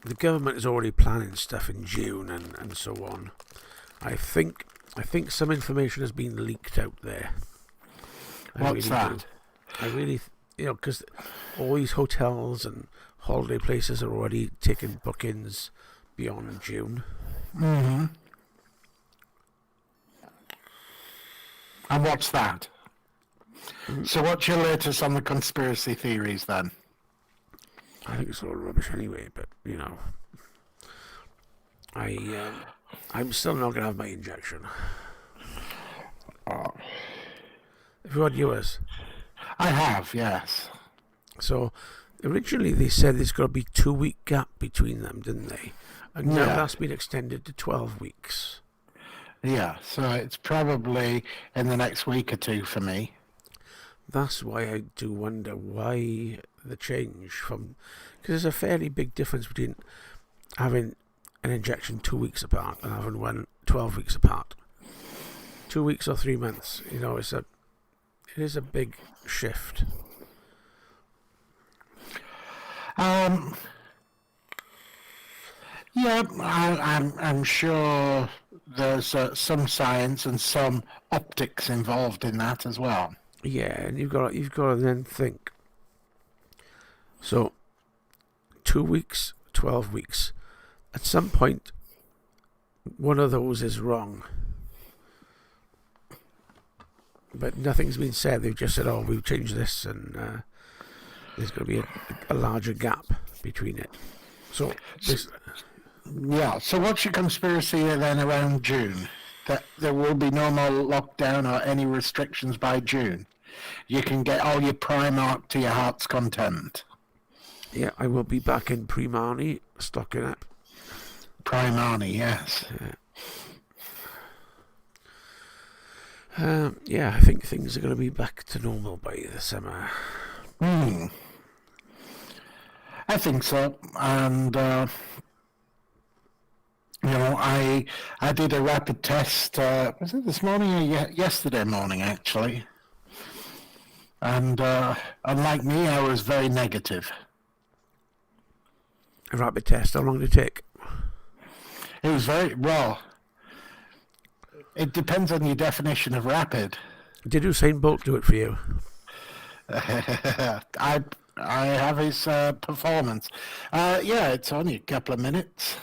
The government is already planning stuff in June and so on. I think some information has been leaked out there. What's that? I really, because all these hotels and holiday places are already taking bookings beyond June. Mm-hmm. And what's that? So what's your latest on the conspiracy theories then? I think it's all rubbish anyway, but I'm still not going to have my injection. Have you had yours? I have, yes. So originally they said there's got to be 2-week gap between them, didn't they? And now that's been extended to 12 weeks. Yeah, so it's probably in the next week or two for me. That's why I do wonder why the change from... Because there's a fairly big difference between having an injection 2 weeks apart and having one 12 weeks apart. 2 weeks or 3 months, it is a big shift. Yeah, I'm sure there's some science and some optics involved in that as well. Yeah, and you've got to then think. So, 2 weeks, 12 weeks. At some point, one of those is wrong. But nothing's been said. They've just said, "Oh, we've changed this," and there's going to be a larger gap between it. So, yeah. So, what's your conspiracy then around June? That there will be no more lockdown or any restrictions by June. You can get all your Primark to your heart's content. Yeah, I will be back in Pre-Marnie, stocking up. Pre-Marnie, yes. Yeah, I think things are going to be back to normal by the summer. I think so. And, I did a rapid test, was it this morning or yesterday morning, actually? And unlike me, I was very negative. A rapid test, how long did it take? It was very, well, it depends on your definition of rapid. Did Usain Bolt do it for you? I have his performance. Yeah, it's only a couple of minutes.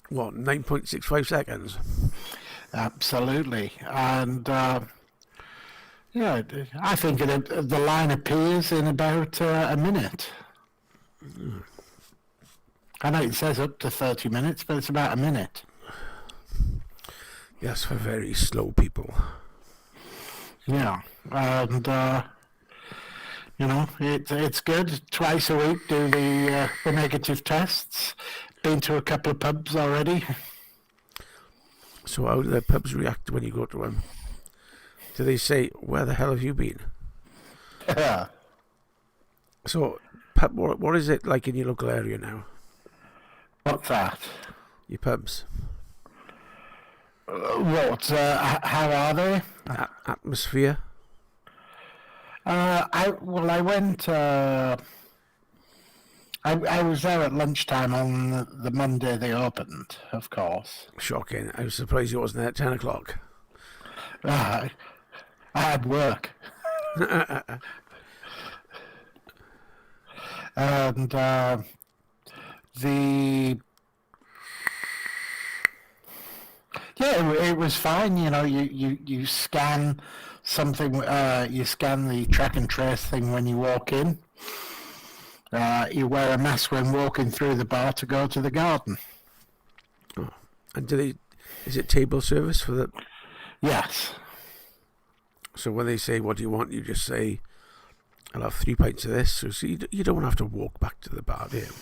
What, 9.65 seconds? Absolutely. And Yeah, I think the line appears in about a minute. I know it says up to 30 minutes, but it's about a minute. Yes, for very slow people. Yeah, and it's good. Twice a week do the negative tests. Been to a couple of pubs already. So how do the pubs react when you go to them? Do they say, "Where the hell have you been?" Yeah. So, what is it like in your local area now? What's that? Your pubs? How are they? Atmosphere? I went. I was there at lunchtime on the Monday they opened, of course. Shocking. I was surprised you wasn't there at 10 o'clock. I had work. And the yeah, it was fine. You scan something. You scan the track and trace thing when you walk in. You wear a mask when walking through the bar to go to the garden. Oh. And is it table service for the... Yes. So when they say, "What do you want?" you just say, "I'll have 3 pints of this." So you don't have to walk back to the bar, do you?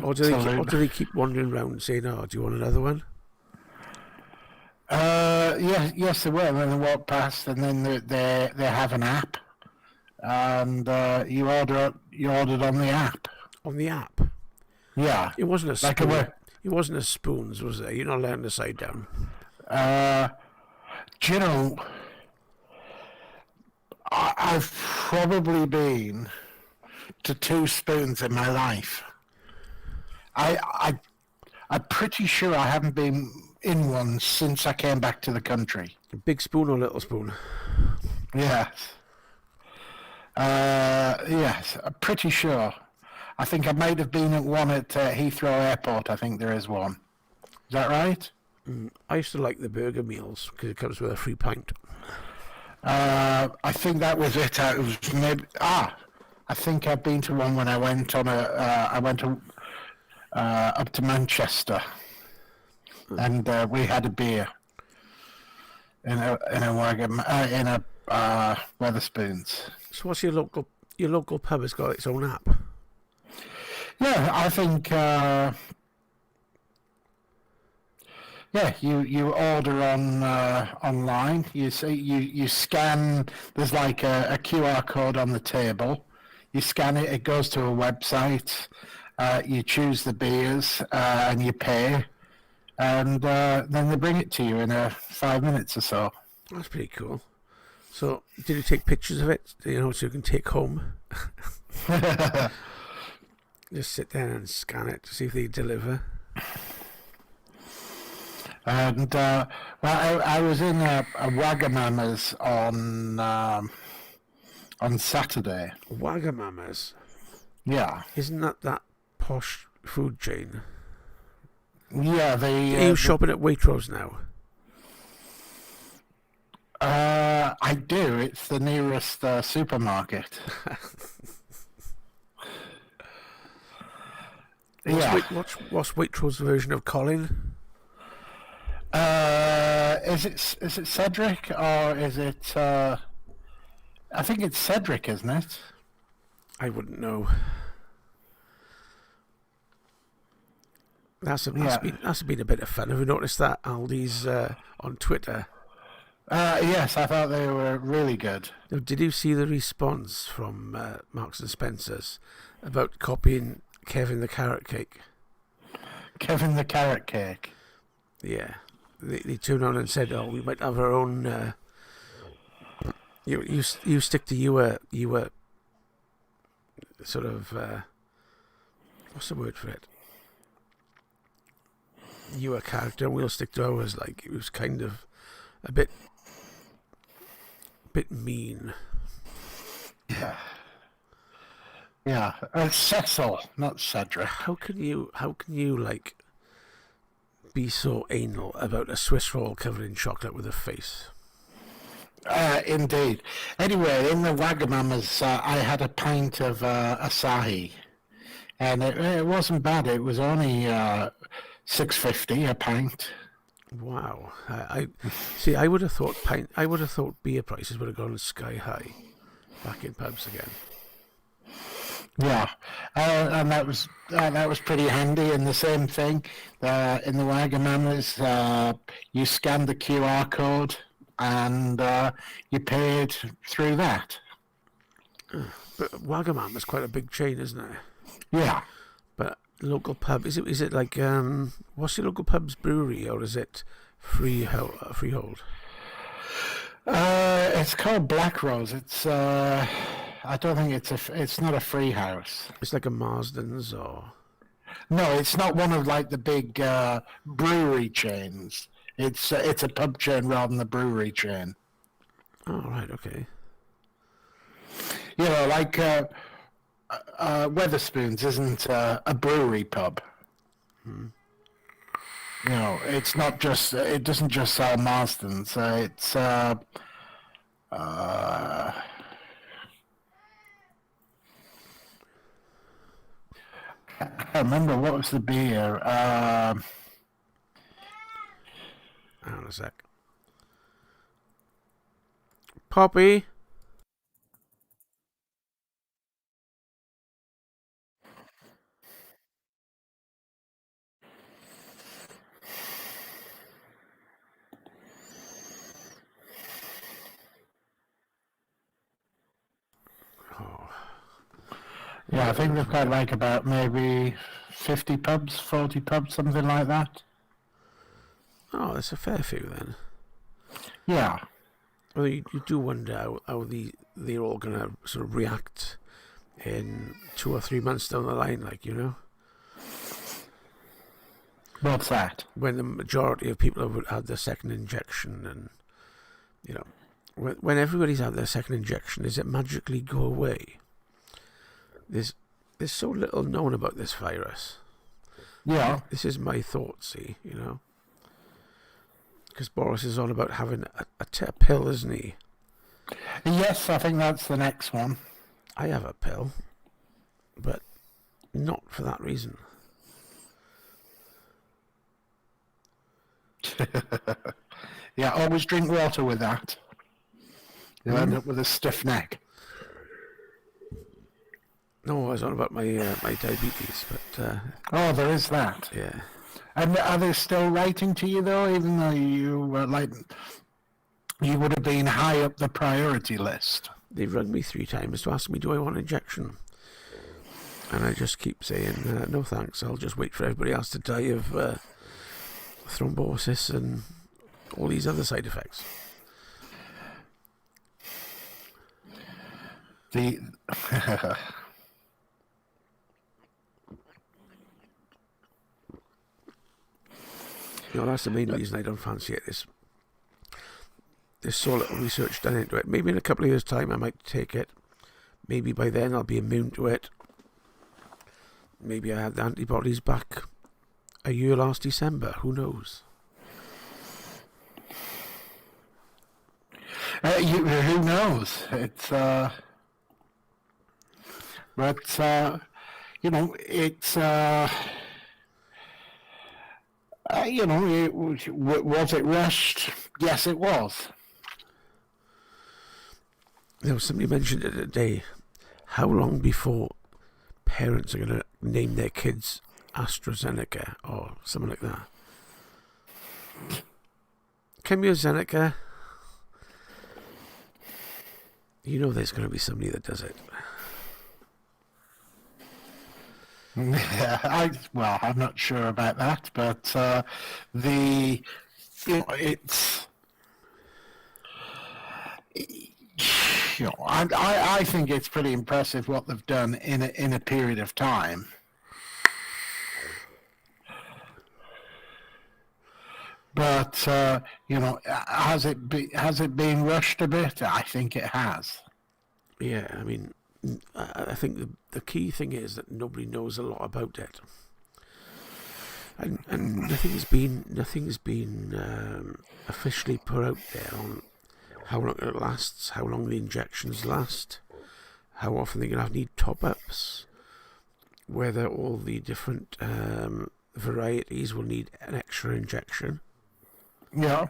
Or do they keep wandering around saying, "Oh, do you want another one?" Yes, they will. And then they walk past, and then they have an app, and you ordered on the app. On the app? Yeah. It wasn't a spoon. It wasn't a spoons, was it? You're not laying the side down. Do you know, I've probably been to 2 spoons in my life. I'm pretty sure I haven't been in one since I came back to the country. Big spoon or little spoon? Yes. Yes, I'm pretty sure. I think I might have been at one at Heathrow Airport. I think there is one. Is that right? I used to like the burger meals because it comes with a free pint. I think that was it. It was maybe. I think I've been to one when I went on I went up to Manchester, and we had a beer in a wagon in a Wetherspoons. So what's your local pub has got its own app? Yeah, I think. Yeah, you order on online. You scan. There's like a QR code on the table. You scan it. It goes to a website. You choose the beers and you pay, and then they bring it to you in 5 minutes or so. That's pretty cool. So, did you take pictures of it? So you can take home. Just sit there and scan it to see if they deliver. And I was in a Wagamama's on Saturday. Wagamama's? Yeah. Isn't that posh food chain? Yeah, Are you shopping at Waitrose now? I do. It's the nearest supermarket. What's Waitrose's version of Colin? Is it Cedric or is it? I think it's Cedric, isn't it? I wouldn't know. That's been a bit of fun. Have you noticed that Aldi's on Twitter? Yes, I thought they were really good. Did you see the response from Marks and Spencer's about copying Kevin the Carrot Cake? Kevin the Carrot Cake. Yeah, they turned on and said, "Oh, we might have our own." You stick to your sort of what's the word for it? Your character, and we'll stick to ours. Like, it was kind of a bit mean. Yeah, Cecil, not Cedric. How can you like be so anal about a Swiss roll covered in chocolate with a face? Indeed. Anyway, in the Wagamama's, I had a pint of Asahi, and it wasn't bad. It was only $6.50 a pint. Wow. I see. I would have thought beer prices would have gone sky high back in pubs again. Yeah, and that was pretty handy. And the same thing in the Wagamama's, you scanned the QR code and you paid through that. But Wagamama's quite a big chain, isn't it? Yeah. But local pub, is it like what's your local pub's brewery, or is it freehold? It's called Black Rose. It's I don't think it's not a free house. It's like a Marsden's, or no, it's not one of like the big brewery chains. It's a pub chain rather than a brewery chain. Oh, right, okay. You know, like Weatherspoons isn't a brewery pub. You know, it's not just. It doesn't just sell Marsden's. It's. I can't remember what was the beer. Hang on a sec. Poppy. Yeah, I think they've got like about maybe 50 pubs, 40 pubs, something like that. Oh, that's a fair few then. Yeah. Well, you do wonder how they're all going to sort of react in 2 or 3 months down the line, like, you know? What's that? When the majority of people have had their second injection, and, you know, when everybody's had their second injection, does it magically go away? There's so little known about this virus. Yeah. This is my thought, see, you know? Because Boris is on about having a pill, isn't he? Yes, I think that's the next one. I have a pill, but not for that reason. Yeah, always drink water with that. You'll end up with a stiff neck. No, I was on about my diabetes, but Oh, there is that. yeah. And are they still writing to you though, even though you were you would have been high up the priority list? They've rung me 3 times to ask me, do I want an injection? And I just keep saying, no thanks, I'll just wait for everybody else to die of thrombosis and all these other side effects. The You know, that's the main reason I don't fancy it. There's so little research done into it. Maybe in a couple of years' time I might take it. Maybe by then I'll be immune to it. Maybe I had the antibodies back a year last December. Who knows? who knows? It's but you know, it's you know, was it rushed? Yes, it was. There was somebody mentioned it today. How long before parents are going to name their kids AstraZeneca or something like that? Chemiozeneca. You know there's going to be somebody that does it. Yeah, I'm not sure about that, but you know, it's you know, I think it's pretty impressive what they've done in a period of time. But you know, has it been rushed a bit? I think it has. Yeah, I mean, I think the key thing is that nobody knows a lot about it, and nothing's been officially put out there how long it lasts, how long the injections last, how often they're going to need top-ups, whether all the different varieties will need an extra injection. Yeah.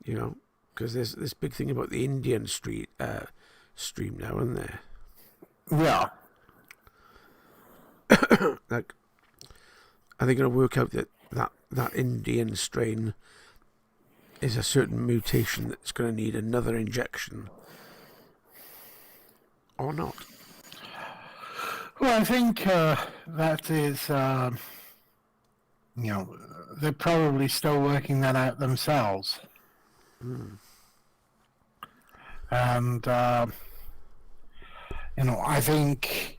You know, because there's this big thing about the Indian stream now, isn't there? Yeah. Like, are they going to work out that Indian strain is a certain mutation that's going to need another injection, or not? Well, I think that is, they're probably still working that out themselves. And, I think,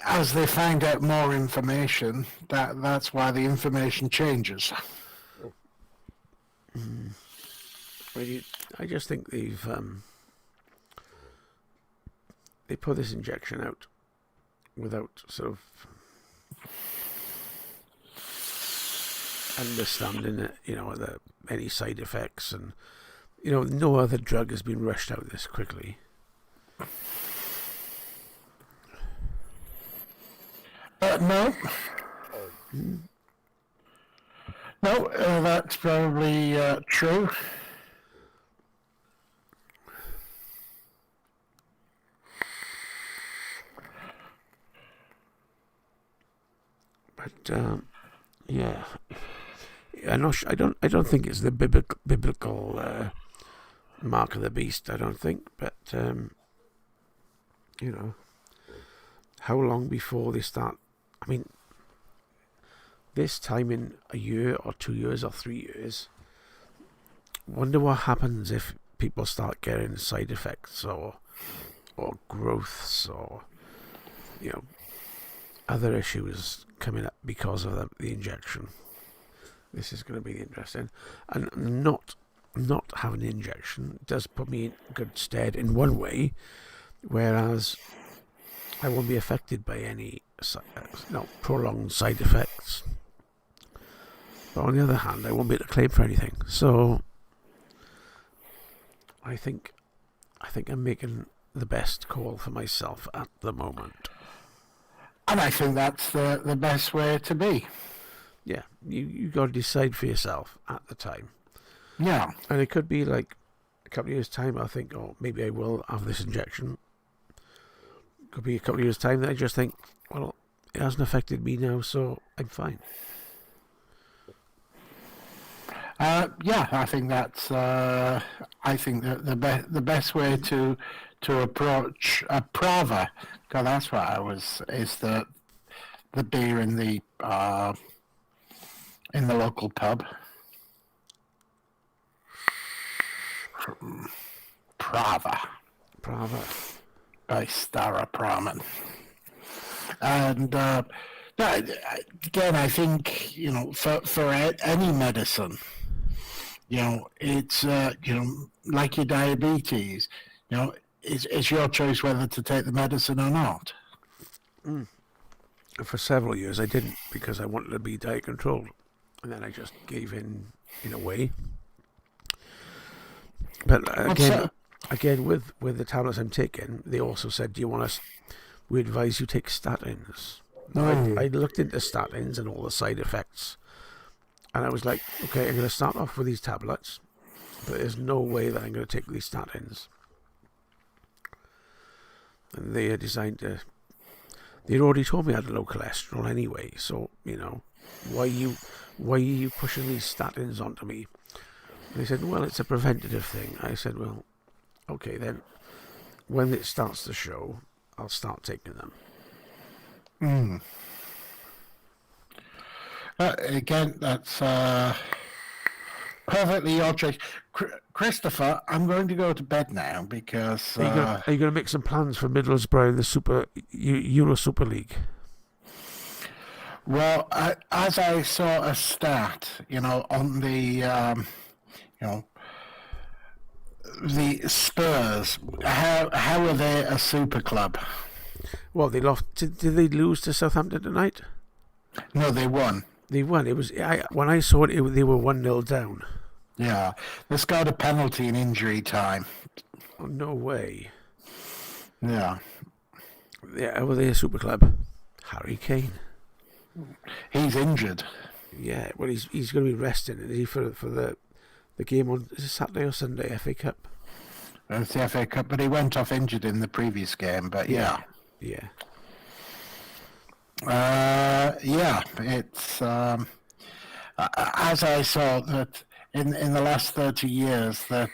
as they find out more information, that's why the information changes. I just think they put this injection out without sort of understanding it, any side effects, and no other drug has been rushed out this quickly. No. No, that's probably true. But yeah, I'm not I don't think it's the biblical mark of the beast. I don't think, but how long before they start? I mean, this time in a year or 2 years or 3 years, wonder what happens if people start getting side effects or growths or other issues coming up because of the injection. This is going to be interesting, and not having the injection does put me in good stead in one way, whereas I won't be affected by any prolonged side effects. But on the other hand, I won't be able to claim for anything. So I think I'm making the best call for myself at the moment. And I think that's the best way to be. Yeah, you got to decide for yourself at the time. Yeah. And it could be like a couple of years' time, I think, maybe I will have this injection. Could be a couple of years' time that I just think, well, it hasn't affected me now, so I'm fine. Yeah, I think that's. I think that the best way to approach a Prava, because that's what I was, is the beer in the local pub. Prava. By Stara Praman. And again, I think for any medicine, it's like your diabetes. It's your choice whether to take the medicine or not. For several years, I didn't, because I wanted to be diet controlled, and then I just gave in a way. But again, with the tablets I'm taking, they also said, we advise you take statins. I looked into statins and all the side effects, and I was like, okay, I'm going to start off with these tablets, but there's no way that I'm going to take these statins. And they are designed to... They'd already told me I had low cholesterol anyway, so, why are you pushing these statins onto me? And they said, well, it's a preventative thing. I said, well, okay, then when it starts to show, I'll start taking them. Again, that's perfectly your choice. Christopher, I'm going to go to bed now because... Are you going to make some plans for Middlesbrough in the Euro Super League? Well, as I saw a stat, on the... the Spurs, how are they a super club? Well, they lost. Did they lose to Southampton tonight? No, they won. They won. When I saw it, they were 1-0 down. Yeah, they scored a penalty in injury time. Oh, no way. Yeah. Yeah, were they a super club? Harry Kane. He's injured. Yeah, well, he's going to be resting, is he, for the game on, is it Saturday or Sunday, FA Cup? It's the FA Cup, but he went off injured in the previous game, but yeah. Yeah. It's as I saw that in the last 30 years that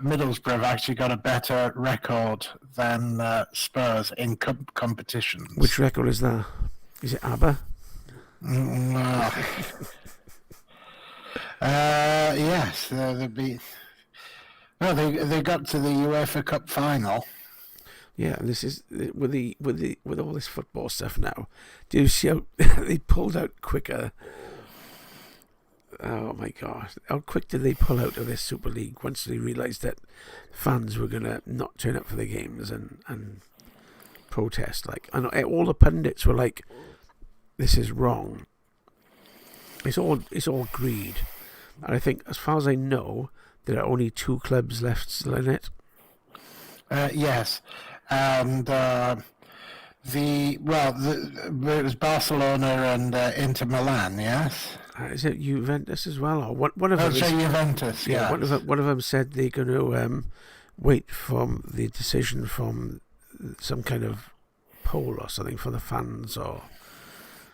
Middlesbrough have actually got a better record than Spurs in competitions. Which record is that? Is it ABBA? Yes, they'd be. No, they got to the UEFA Cup final. Yeah, and this is with all this football stuff now. Do you see how they pulled out quicker? Oh my God! How quick did they pull out of this Super League once they realised that fans were gonna not turn up for the games and protest? Like, and all the pundits were like, "This is wrong. It's all greed." And I think, as far as I know, there are only 2 clubs left still in it. Yes, and it was Barcelona and Inter Milan. Yes. Is it Juventus as well? Or one of them? Juventus. Yeah. One of them said they're going to wait for the decision from some kind of poll or something for the fans, or.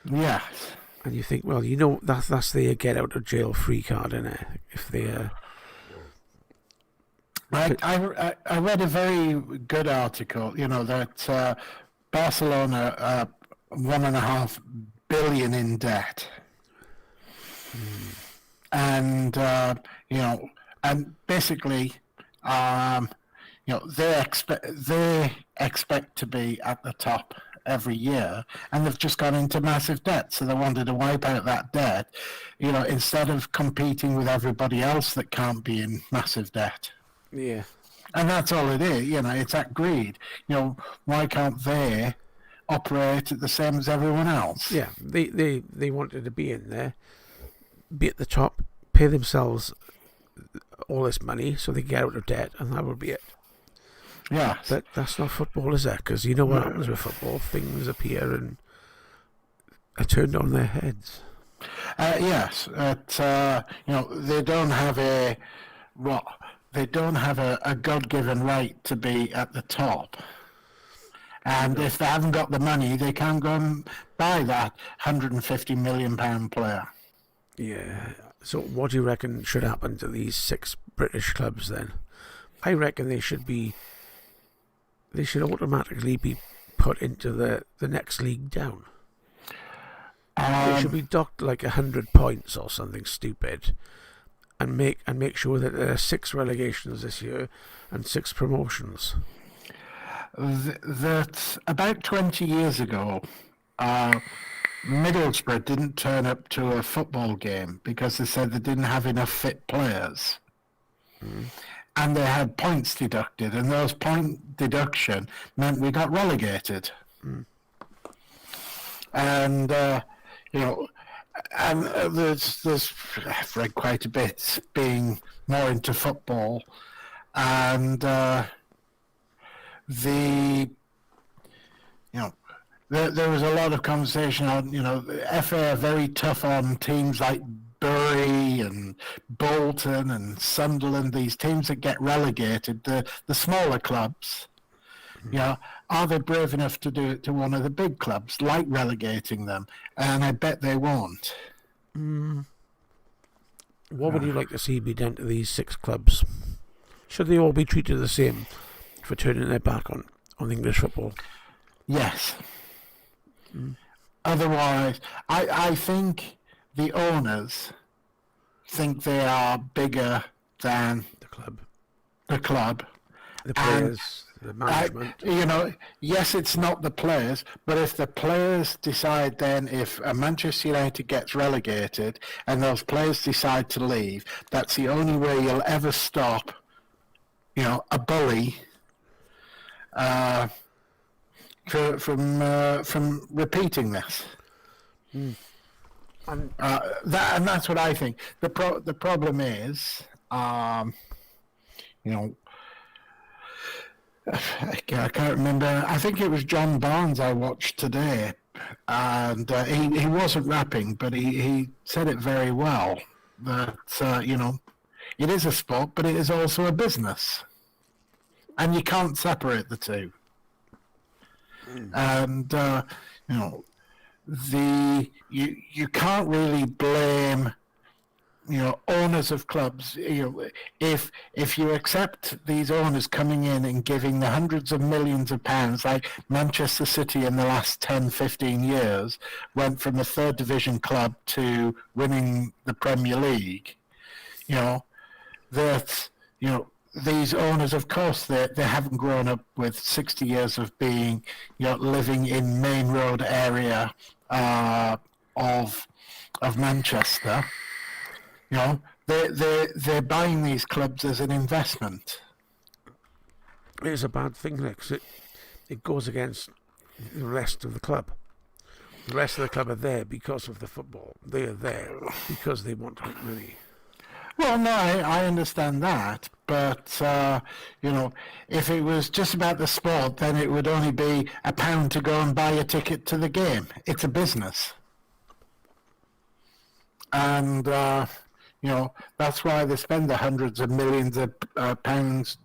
Yes. And you think, well, that's the get out of jail free card, isn't it? If they. I read a very good article. That Barcelona $1.5 billion in debt. And and basically, they expect to be at the top every year, and they've just gone into massive debt. So they wanted to wipe out that debt, instead of competing with everybody else that can't be in massive debt. Yeah. And that's all it is. It's that greed. Why can't they operate at the same as everyone else? Yeah, they wanted to be in there, be at the top, pay themselves all this money so they get out of debt, and that would be it. Yeah. But that's not football, is it? Because you know what happens with football. Things appear and are turned on their heads. Yes. They don't have a God-given right to be at the top. And if they haven't got the money, they can't go and buy that £150 million player. Yeah. So what do you reckon should happen to these 6 British clubs then? I reckon they should automatically be put into the next league down. They should be docked like 100 points or something stupid, and make sure that there are 6 relegations this year and 6 promotions. That about 20 years ago, Middlesbrough didn't turn up to a football game because they said they didn't have enough fit players. And they had points deducted, and those point deduction meant we got relegated. And and there's I've read quite a bit being more into football, and there was a lot of conversation on, the FA are very tough on teams like Bury and Bolton and Sunderland, these teams that get relegated, the smaller clubs. Are they brave enough to do it to one of the big clubs, like relegating them? And I bet they won't. What would you like to see be done to these 6 clubs? Should they all be treated the same for turning their back on English football? Yes. Otherwise, I think the owners think they are bigger than The club. The players, the management. Yes, it's not the players, but if the players decide then, if Manchester United gets relegated and those players decide to leave, that's the only way you'll ever stop, a bully from repeating this. And that's what I think. The problem is, you know, I can't remember. I think it was John Barnes I watched today, and he wasn't rapping, but he said it very well. That you know, it is a sport, but it is also a business, and you can't separate the two. And you know, you can't really blame, you know, owners of clubs. You know, if you accept these owners coming in and giving the hundreds of millions of pounds, like Manchester City in the last 10, 15 years went from a third division club to winning the Premier League, you know, that, you know, these owners, of course, they haven't grown up with 60 years of being, you know, living in Main Road area of Manchester. You know, they're buying these clubs as an investment. it's a bad thing, because it goes against the rest of the club. The rest of the club are there because of the football. They are there because they want to make money. Well, no, I understand that, but you know, if it was just about the sport, then it would only be £1 to go and buy a ticket to the game. It's a business, and you know, that's why they spend the hundreds of millions of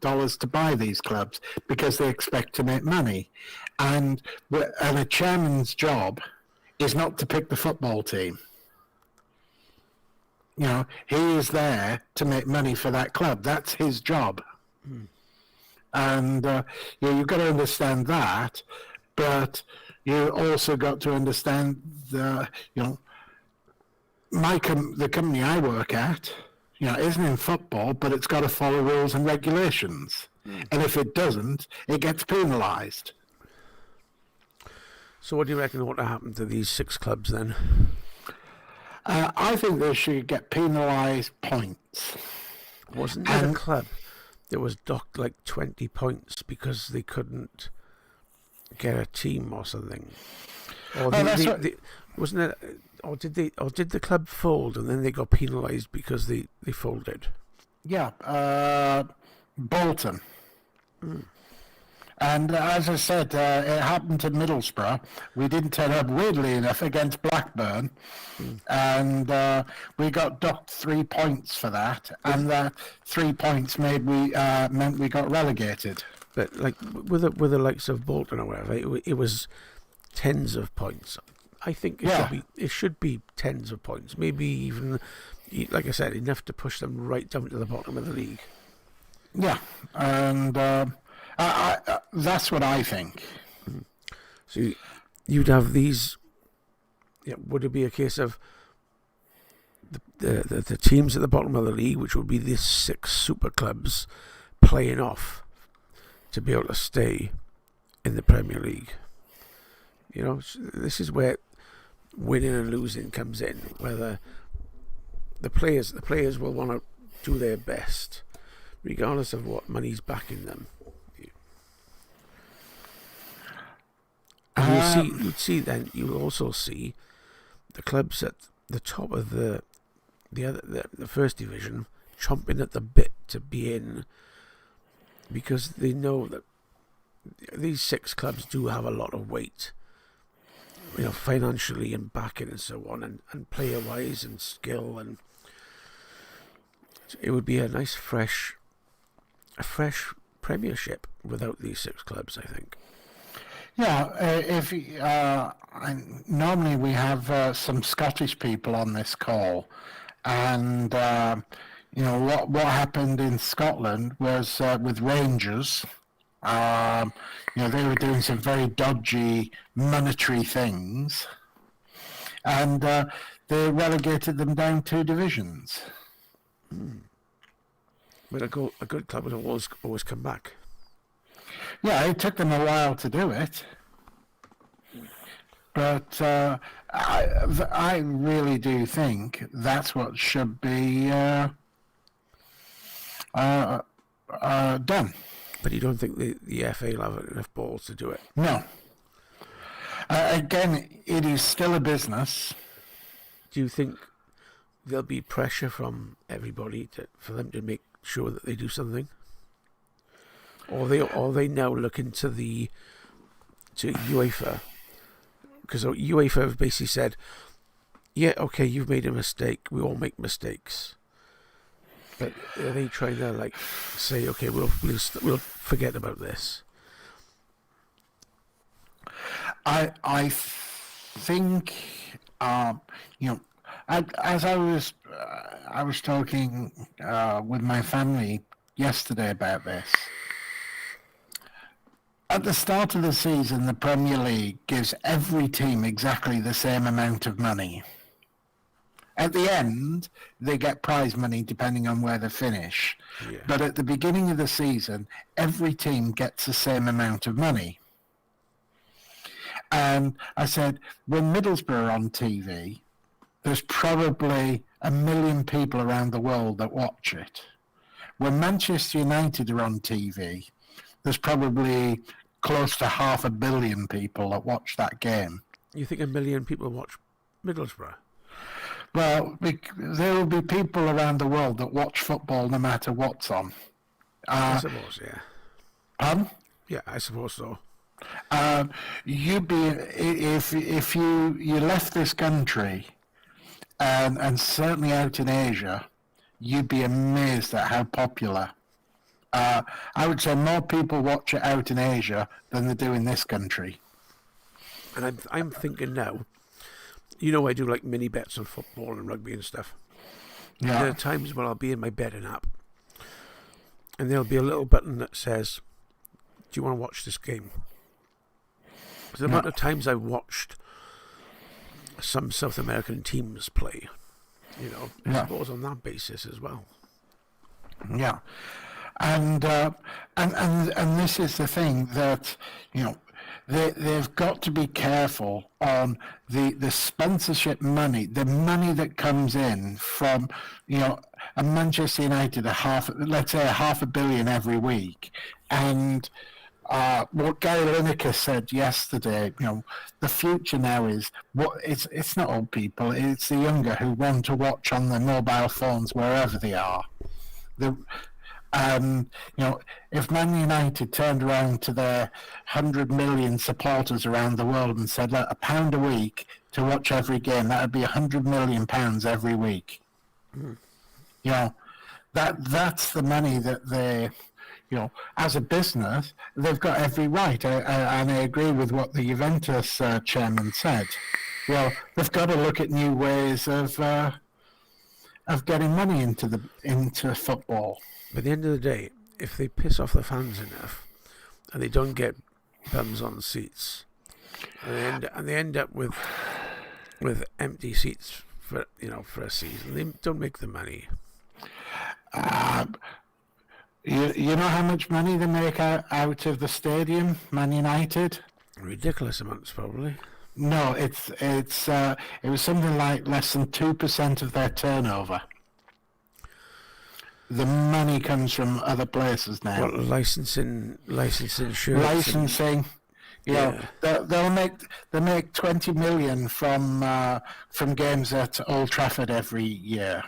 dollars to buy these clubs, because they expect to make money, and a chairman's job is not to pick the football team. You know, he is there to make money for that club. That's his job. And you know, you've got to understand that, but you also got to understand the, you know, the company I work at, you know, isn't in football, but it's got to follow rules and regulations. And if it doesn't, it gets penalised. So what do you reckon ought to happen to these 6 clubs then? I think they should get penalised points. Wasn't there a club that was docked like 20 points because they couldn't get a team or something? Or wasn't it? Or did the club fold and then they got penalised because they folded? Yeah, Bolton. And as I said, it happened to Middlesbrough. We didn't turn up, weirdly enough, against Blackburn, and we got docked 3 points for that, and that 3 points meant we got relegated. But like with the likes of Bolton or whatever, it was tens of points. I think it should be tens of points, maybe even, like I said, enough to push them right down to the bottom of the league. Yeah, and that's what I think. So you'd have these. Yeah, would it be a case of the teams at the bottom of the league, which would be these 6 super clubs, playing off to be able to stay in the Premier League? You know, this is where winning and losing comes in. Whether the players will want to do their best, regardless of what money's backing them. And you'll also see the clubs at the top of the first division chomping at the bit to be in, because they know that these 6 clubs do have a lot of weight, you know, financially and backing and so on, and player wise and skill, and it would be a nice fresh Premiership without these 6 clubs, I think. Yeah, normally we have some Scottish people on this call, and you know what happened in Scotland was with Rangers. You know, they were doing some very dodgy monetary things, and they relegated them down 2 divisions. But a good club would always come back. Yeah, it took them a while to do it, but I really do think that's what should be done. But you don't think the FA will have enough balls to do it? No. Again, it is still a business. Do Do you think there'll be pressure from everybody for them to make sure that they do something? Or they now looking to UEFA? Because UEFA have basically said, yeah, okay, you've made a mistake. We all make mistakes. But are they trying to say, okay, we'll forget about this? I think as I was talking with my family yesterday about this. At the start of the season, the Premier League gives every team exactly the same amount of money. At the end, they get prize money depending on where they finish. Yeah. But at the beginning of the season, every team gets the same amount of money. And I said, when Middlesbrough are on TV, there's probably 1 million people around the world that watch it. When Manchester United are on TV, there's probably close to 500 million people that watch that game. You think 1 million people watch Middlesbrough? Well, there will be people around the world that watch football no matter what's on. I suppose, yeah. Pardon? Yeah, I suppose so. You'd be if you left this country, and certainly out in Asia, you'd be amazed at how popular. I would say more people watch it out in Asia than they do in this country. And I'm thinking now, I do like mini bets on football and rugby and stuff. Yeah. And there are times when I'll be in my betting app, and there'll be a little button that says, "Do you want to watch this game?" The amount of times I've watched some South American teams play, I suppose on that basis as well. Yeah. And this is the thing that they've got to be careful on the sponsorship money, the money that comes in from a Manchester United let's say 500 million every week, and what Gary Lineker said yesterday, the future now is it's not old people, it's the younger who want to watch on their mobile phones wherever they are. If Man United turned around to their 100 million supporters around the world and said, look, £1 a week to watch every game, that would be £100 million every week. That's the money that they, as a business, they've got every right. And I agree with what the Juventus chairman said. They've got to look at new ways of getting money into football. But at the end of the day, if they piss off the fans enough, and they don't get bums on seats, and they end up with empty seats for a season, they don't make the money. You know how much money they make out of the stadium, Man United? Ridiculous amounts, probably. No, it was something like less than 2% of their turnover. The money comes from other places now. What, licensing shirts? Licensing. They'll make 20 million from games at Old Trafford every year.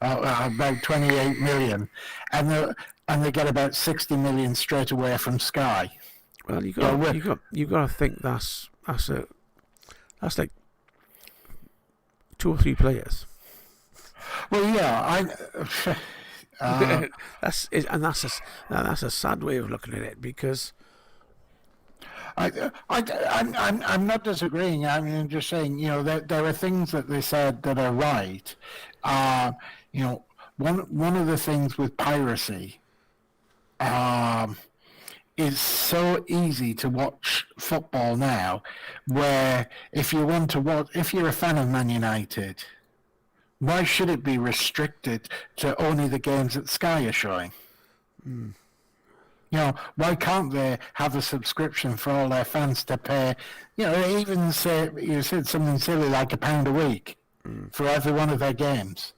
About 28 million, and they get about 60 million straight away from Sky. Well, you got to think that's like 2 or 3 players. Well, yeah, that's a sad way of looking at it, because I'm not disagreeing. I'm just saying, there are things that they said that are right. One of the things with piracy is so easy to watch football now, where if you're a fan of Man United, why should it be restricted to only the games that Sky are showing? Why can't they have a subscription for all their fans to pay? Even say you said something silly like £1 a week for every one of their games.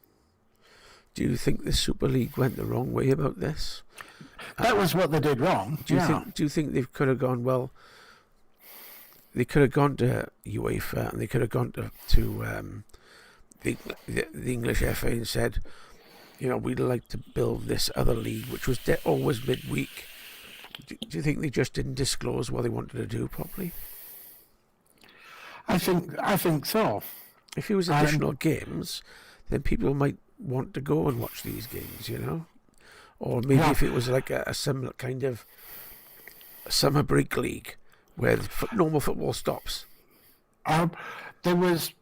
Do you think the Super League went the wrong way about this? That was what they did wrong. Do you think they could have gone, well, they could have gone to UEFA and they could have gone to the English FA and said, we'd like to build this other league, which was always midweek. Do you think they just didn't disclose what they wanted to do properly? I think so. If it was additional games, then people might want to go and watch these games, Or maybe if it was like a similar kind of summer break league where normal football stops. There was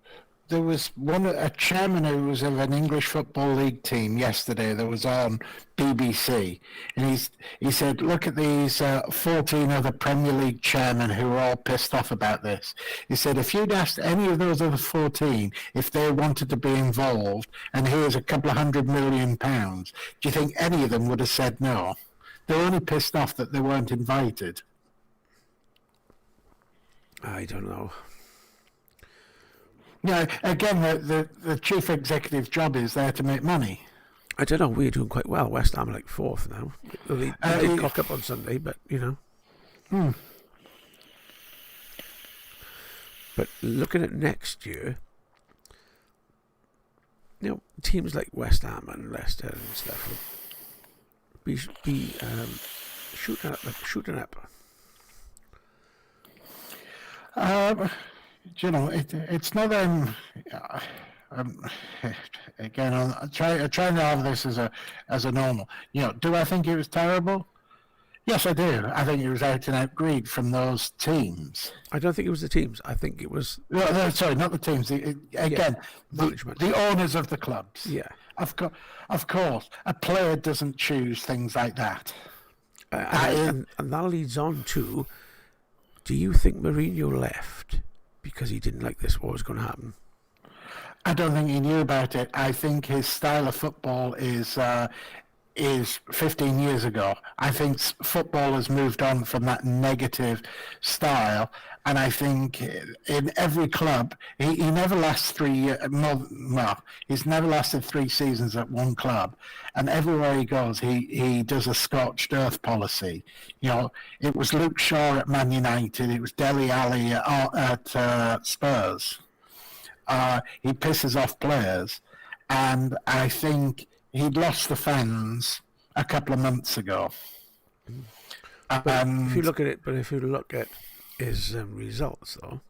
a chairman who was of an English football league team yesterday that was on BBC, and he said, look at these 14 other Premier League chairmen who are all pissed off about this. He said, if you'd asked any of those other 14 if they wanted to be involved, and here's a couple of £100 million, do you think any of them would have said no? They're only pissed off that they weren't invited. I don't know. Yeah, again, the chief executive's job is there to make money. I don't know. We're doing quite well. West Ham are like 4th now. They did cock up on Sunday, but But looking at next year, teams like West Ham and Leicester and stuff will be shooting up. It's not again. I'm trying to have this as a normal. Do I think it was terrible? Yes, I do. I think it was out and out greed from those teams. I don't think it was the teams. I think it was. No, sorry, not the teams. Management. The owners of the clubs. Yeah. Of course, a player doesn't choose things like that. And that leads on to: do you think Mourinho left because he didn't like this? What was going to happen? I don't think he knew about it. I think his style of football is 15 years ago. I think football has moved on from that negative style, and I think in every club, he never lasts 3 years. No, he's never lasted 3 seasons at one club, and everywhere he goes, he does a scorched earth policy. It was Luke Shaw at Man United. It was Dele Alli at Spurs. He pisses off players, and I think he'd lost the fans a couple of months ago. If you look at his results, though,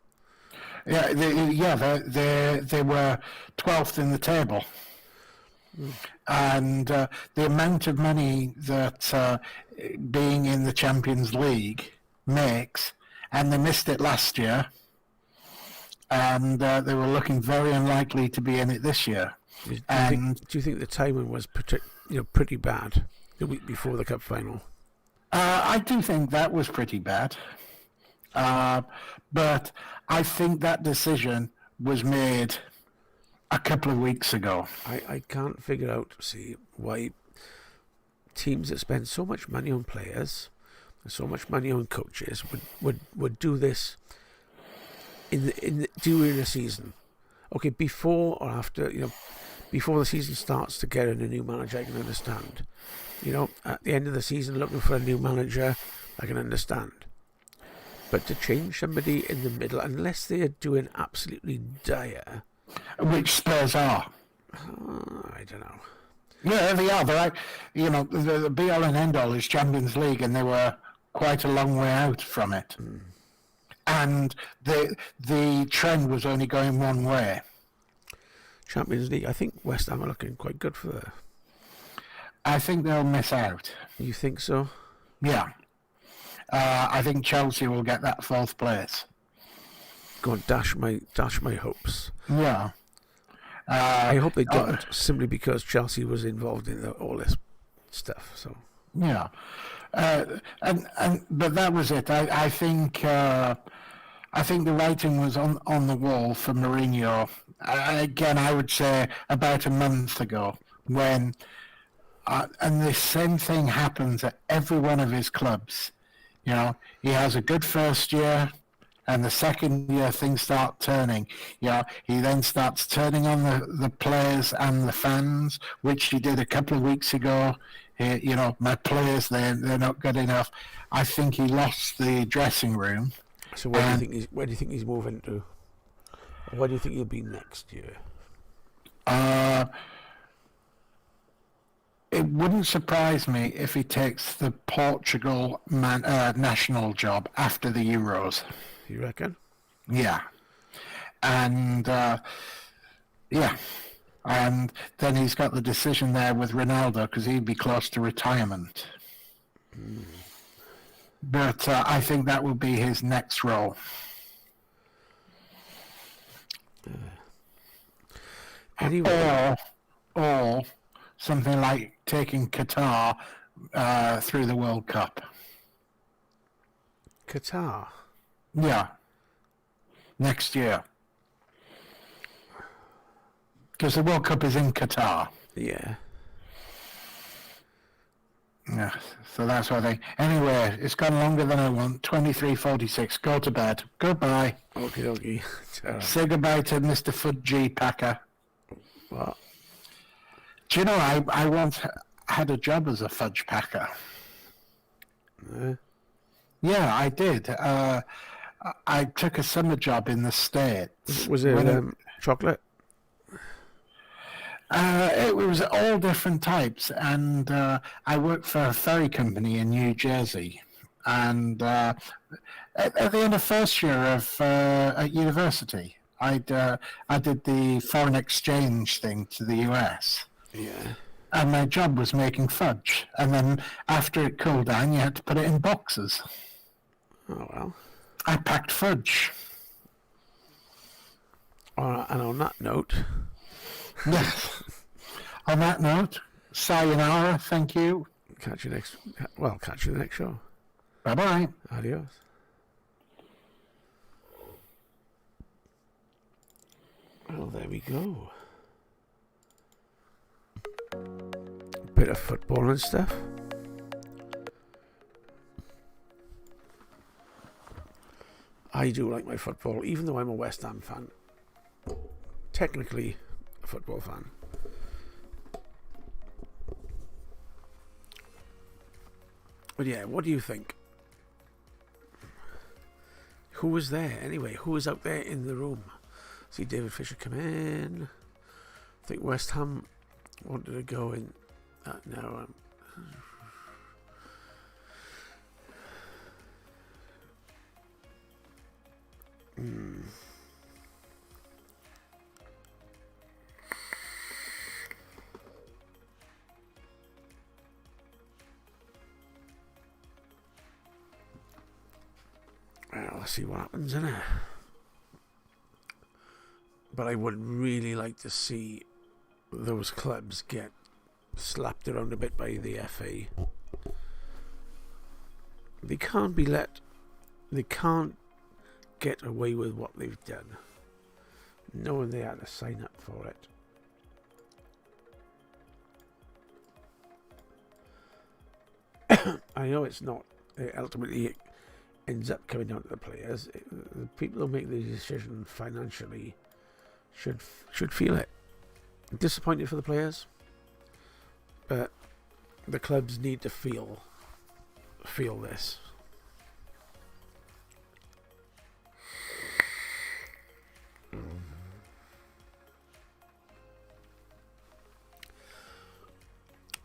they were 12th in the table, and the amount of money that being in the Champions League makes, and they missed it last year, and they were looking very unlikely to be in it this year. Do you think the timing was pretty bad the week before the cup final? I do think that was pretty bad, but I think that decision was made a couple of weeks ago. I can't figure out why teams that spend so much money on players and so much money on coaches would do this during a season. Okay, before or after, before the season starts to get in a new manager, I can understand. At the end of the season, looking for a new manager, I can understand. But to change somebody in the middle, unless they are doing absolutely dire, which Spurs are, I don't know. Yeah, they are. They're the be-all and end-all is Champions League, and they were quite a long way out from it. And the trend was only going one way. Champions League, I think West Ham are looking quite good for that. I think they'll miss out. You think so? Yeah. I think Chelsea will get that 4th place. Go on, dash my hopes. Yeah. I hope they don't, simply because Chelsea was involved in all this stuff. So. Yeah. But that was it. I think the writing was on the wall for Mourinho. Again, I would say about a month ago, when and the same thing happens at every one of his clubs. He has a good first year, and the second year things start turning. He then starts turning on the players and the fans, which he did a couple of weeks ago. My players, they're not good enough. I think he lost the dressing room. So where do you think he's moving to? Or where do you think he'll be next year? It wouldn't surprise me if he takes the Portugal national job after the Euros. You reckon? Yeah. And yeah. And then he's got the decision there with Ronaldo because he'd be close to retirement. But I think that will be his next role. Anyway. Or something like taking Qatar through the World Cup. Qatar? Yeah. Next year. Because the World Cup is in Qatar. Yeah. Yeah, so that's what I think. Anyway, it's gone longer than I want. 23:46. Go to bed. Goodbye. Okay. Say goodbye to Mr. Fudgy Packer. What? Do you know, I once had a job as a fudge packer. Yeah, I did. I took a summer job in the States. Was it chocolate? It was all different types, and I worked for a ferry company in New Jersey. And at the end of first year of at university, I did the foreign exchange thing to the US. Yeah. And my job was making fudge. And then after it cooled down, you had to put it in boxes. Oh, well. I packed fudge. And on that note... Yes. On that note, sayonara, thank you. Catch you the next show. Bye-bye. Adios. Well, there we go. Bit of football and stuff. I do like my football, even though I'm a West Ham fan. Technically a football fan. But yeah, what do you think? Who was there anyway? Who was out there in the room? See David Fisher come in. I think West Ham wanted to go in. No. Well, let's see what happens, innit? But I would really like to see those clubs get slapped around a bit by the FA. They can't get away with what they've done, knowing they had to sign up for it. I know it's not. It ultimately ends up coming down to the players. The people who make the decision financially should feel it. Disappointed for the players, but the clubs need to feel this.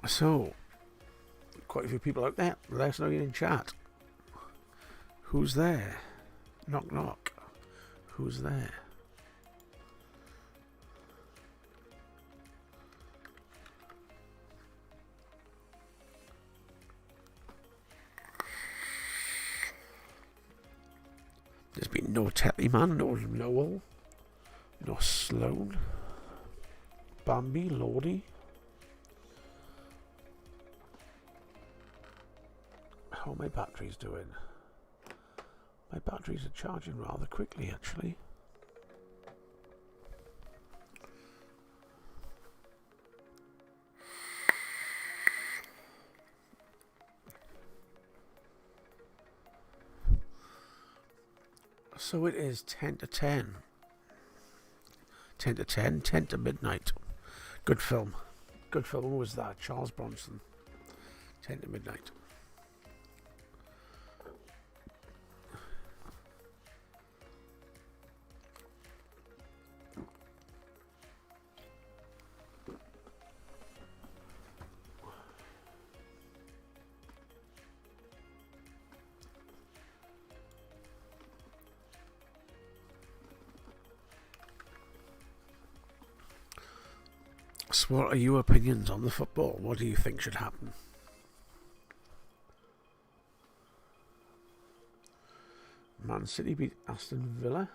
So, quite a few people out there. Let us know you're in chat. Who's there? Knock knock. Who's there? There's been no Tellyman, no Noel, no Sloan, Bambi, Lordy. How are my batteries doing? My batteries are charging rather quickly, actually. So it is 10 to 10. 10 to 10, 10 to midnight. Good film. Good film. Who was that? Charles Bronson. 10 to midnight. else? What are your opinions on the football? What do you think should happen? Man City beat Aston Villa.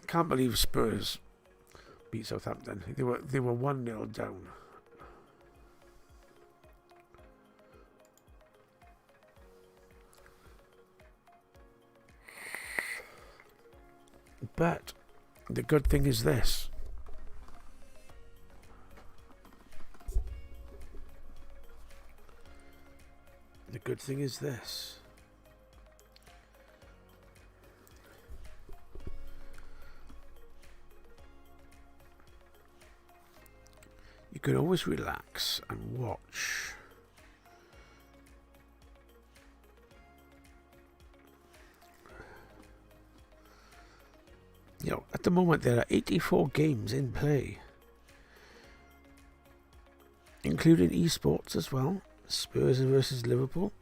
Can't believe Spurs beat Southampton. They were 1-0 down. But the good thing is this. The good thing is this. You can always relax and watch. You know, at the moment there are 84 games in play, including esports as well. Spurs versus Liverpool.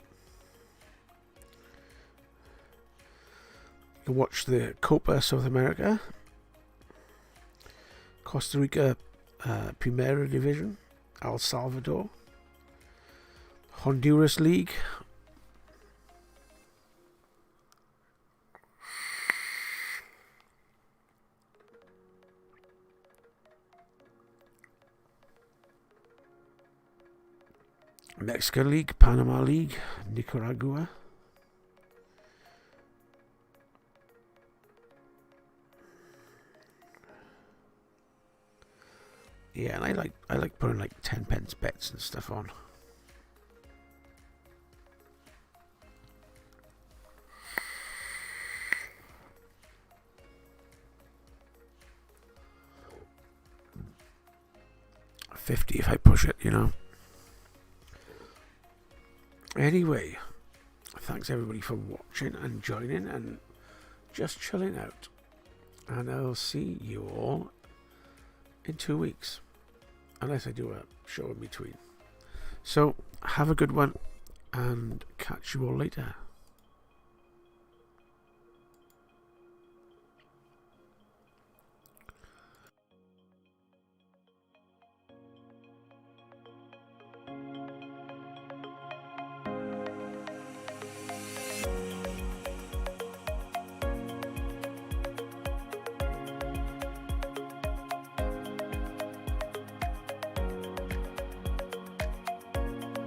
You can watch the Copa South America, Costa Rica Primera Division, El Salvador, Honduras League, Mexican League, Panama League, Nicaragua. Yeah, and I like putting like 10 pence bets and stuff on. $50 if I push it, you know. Anyway, thanks everybody for watching and joining and just chilling out. And I'll see you all in 2 weeks. Unless I do a show in between. So, have a good one and catch you all later.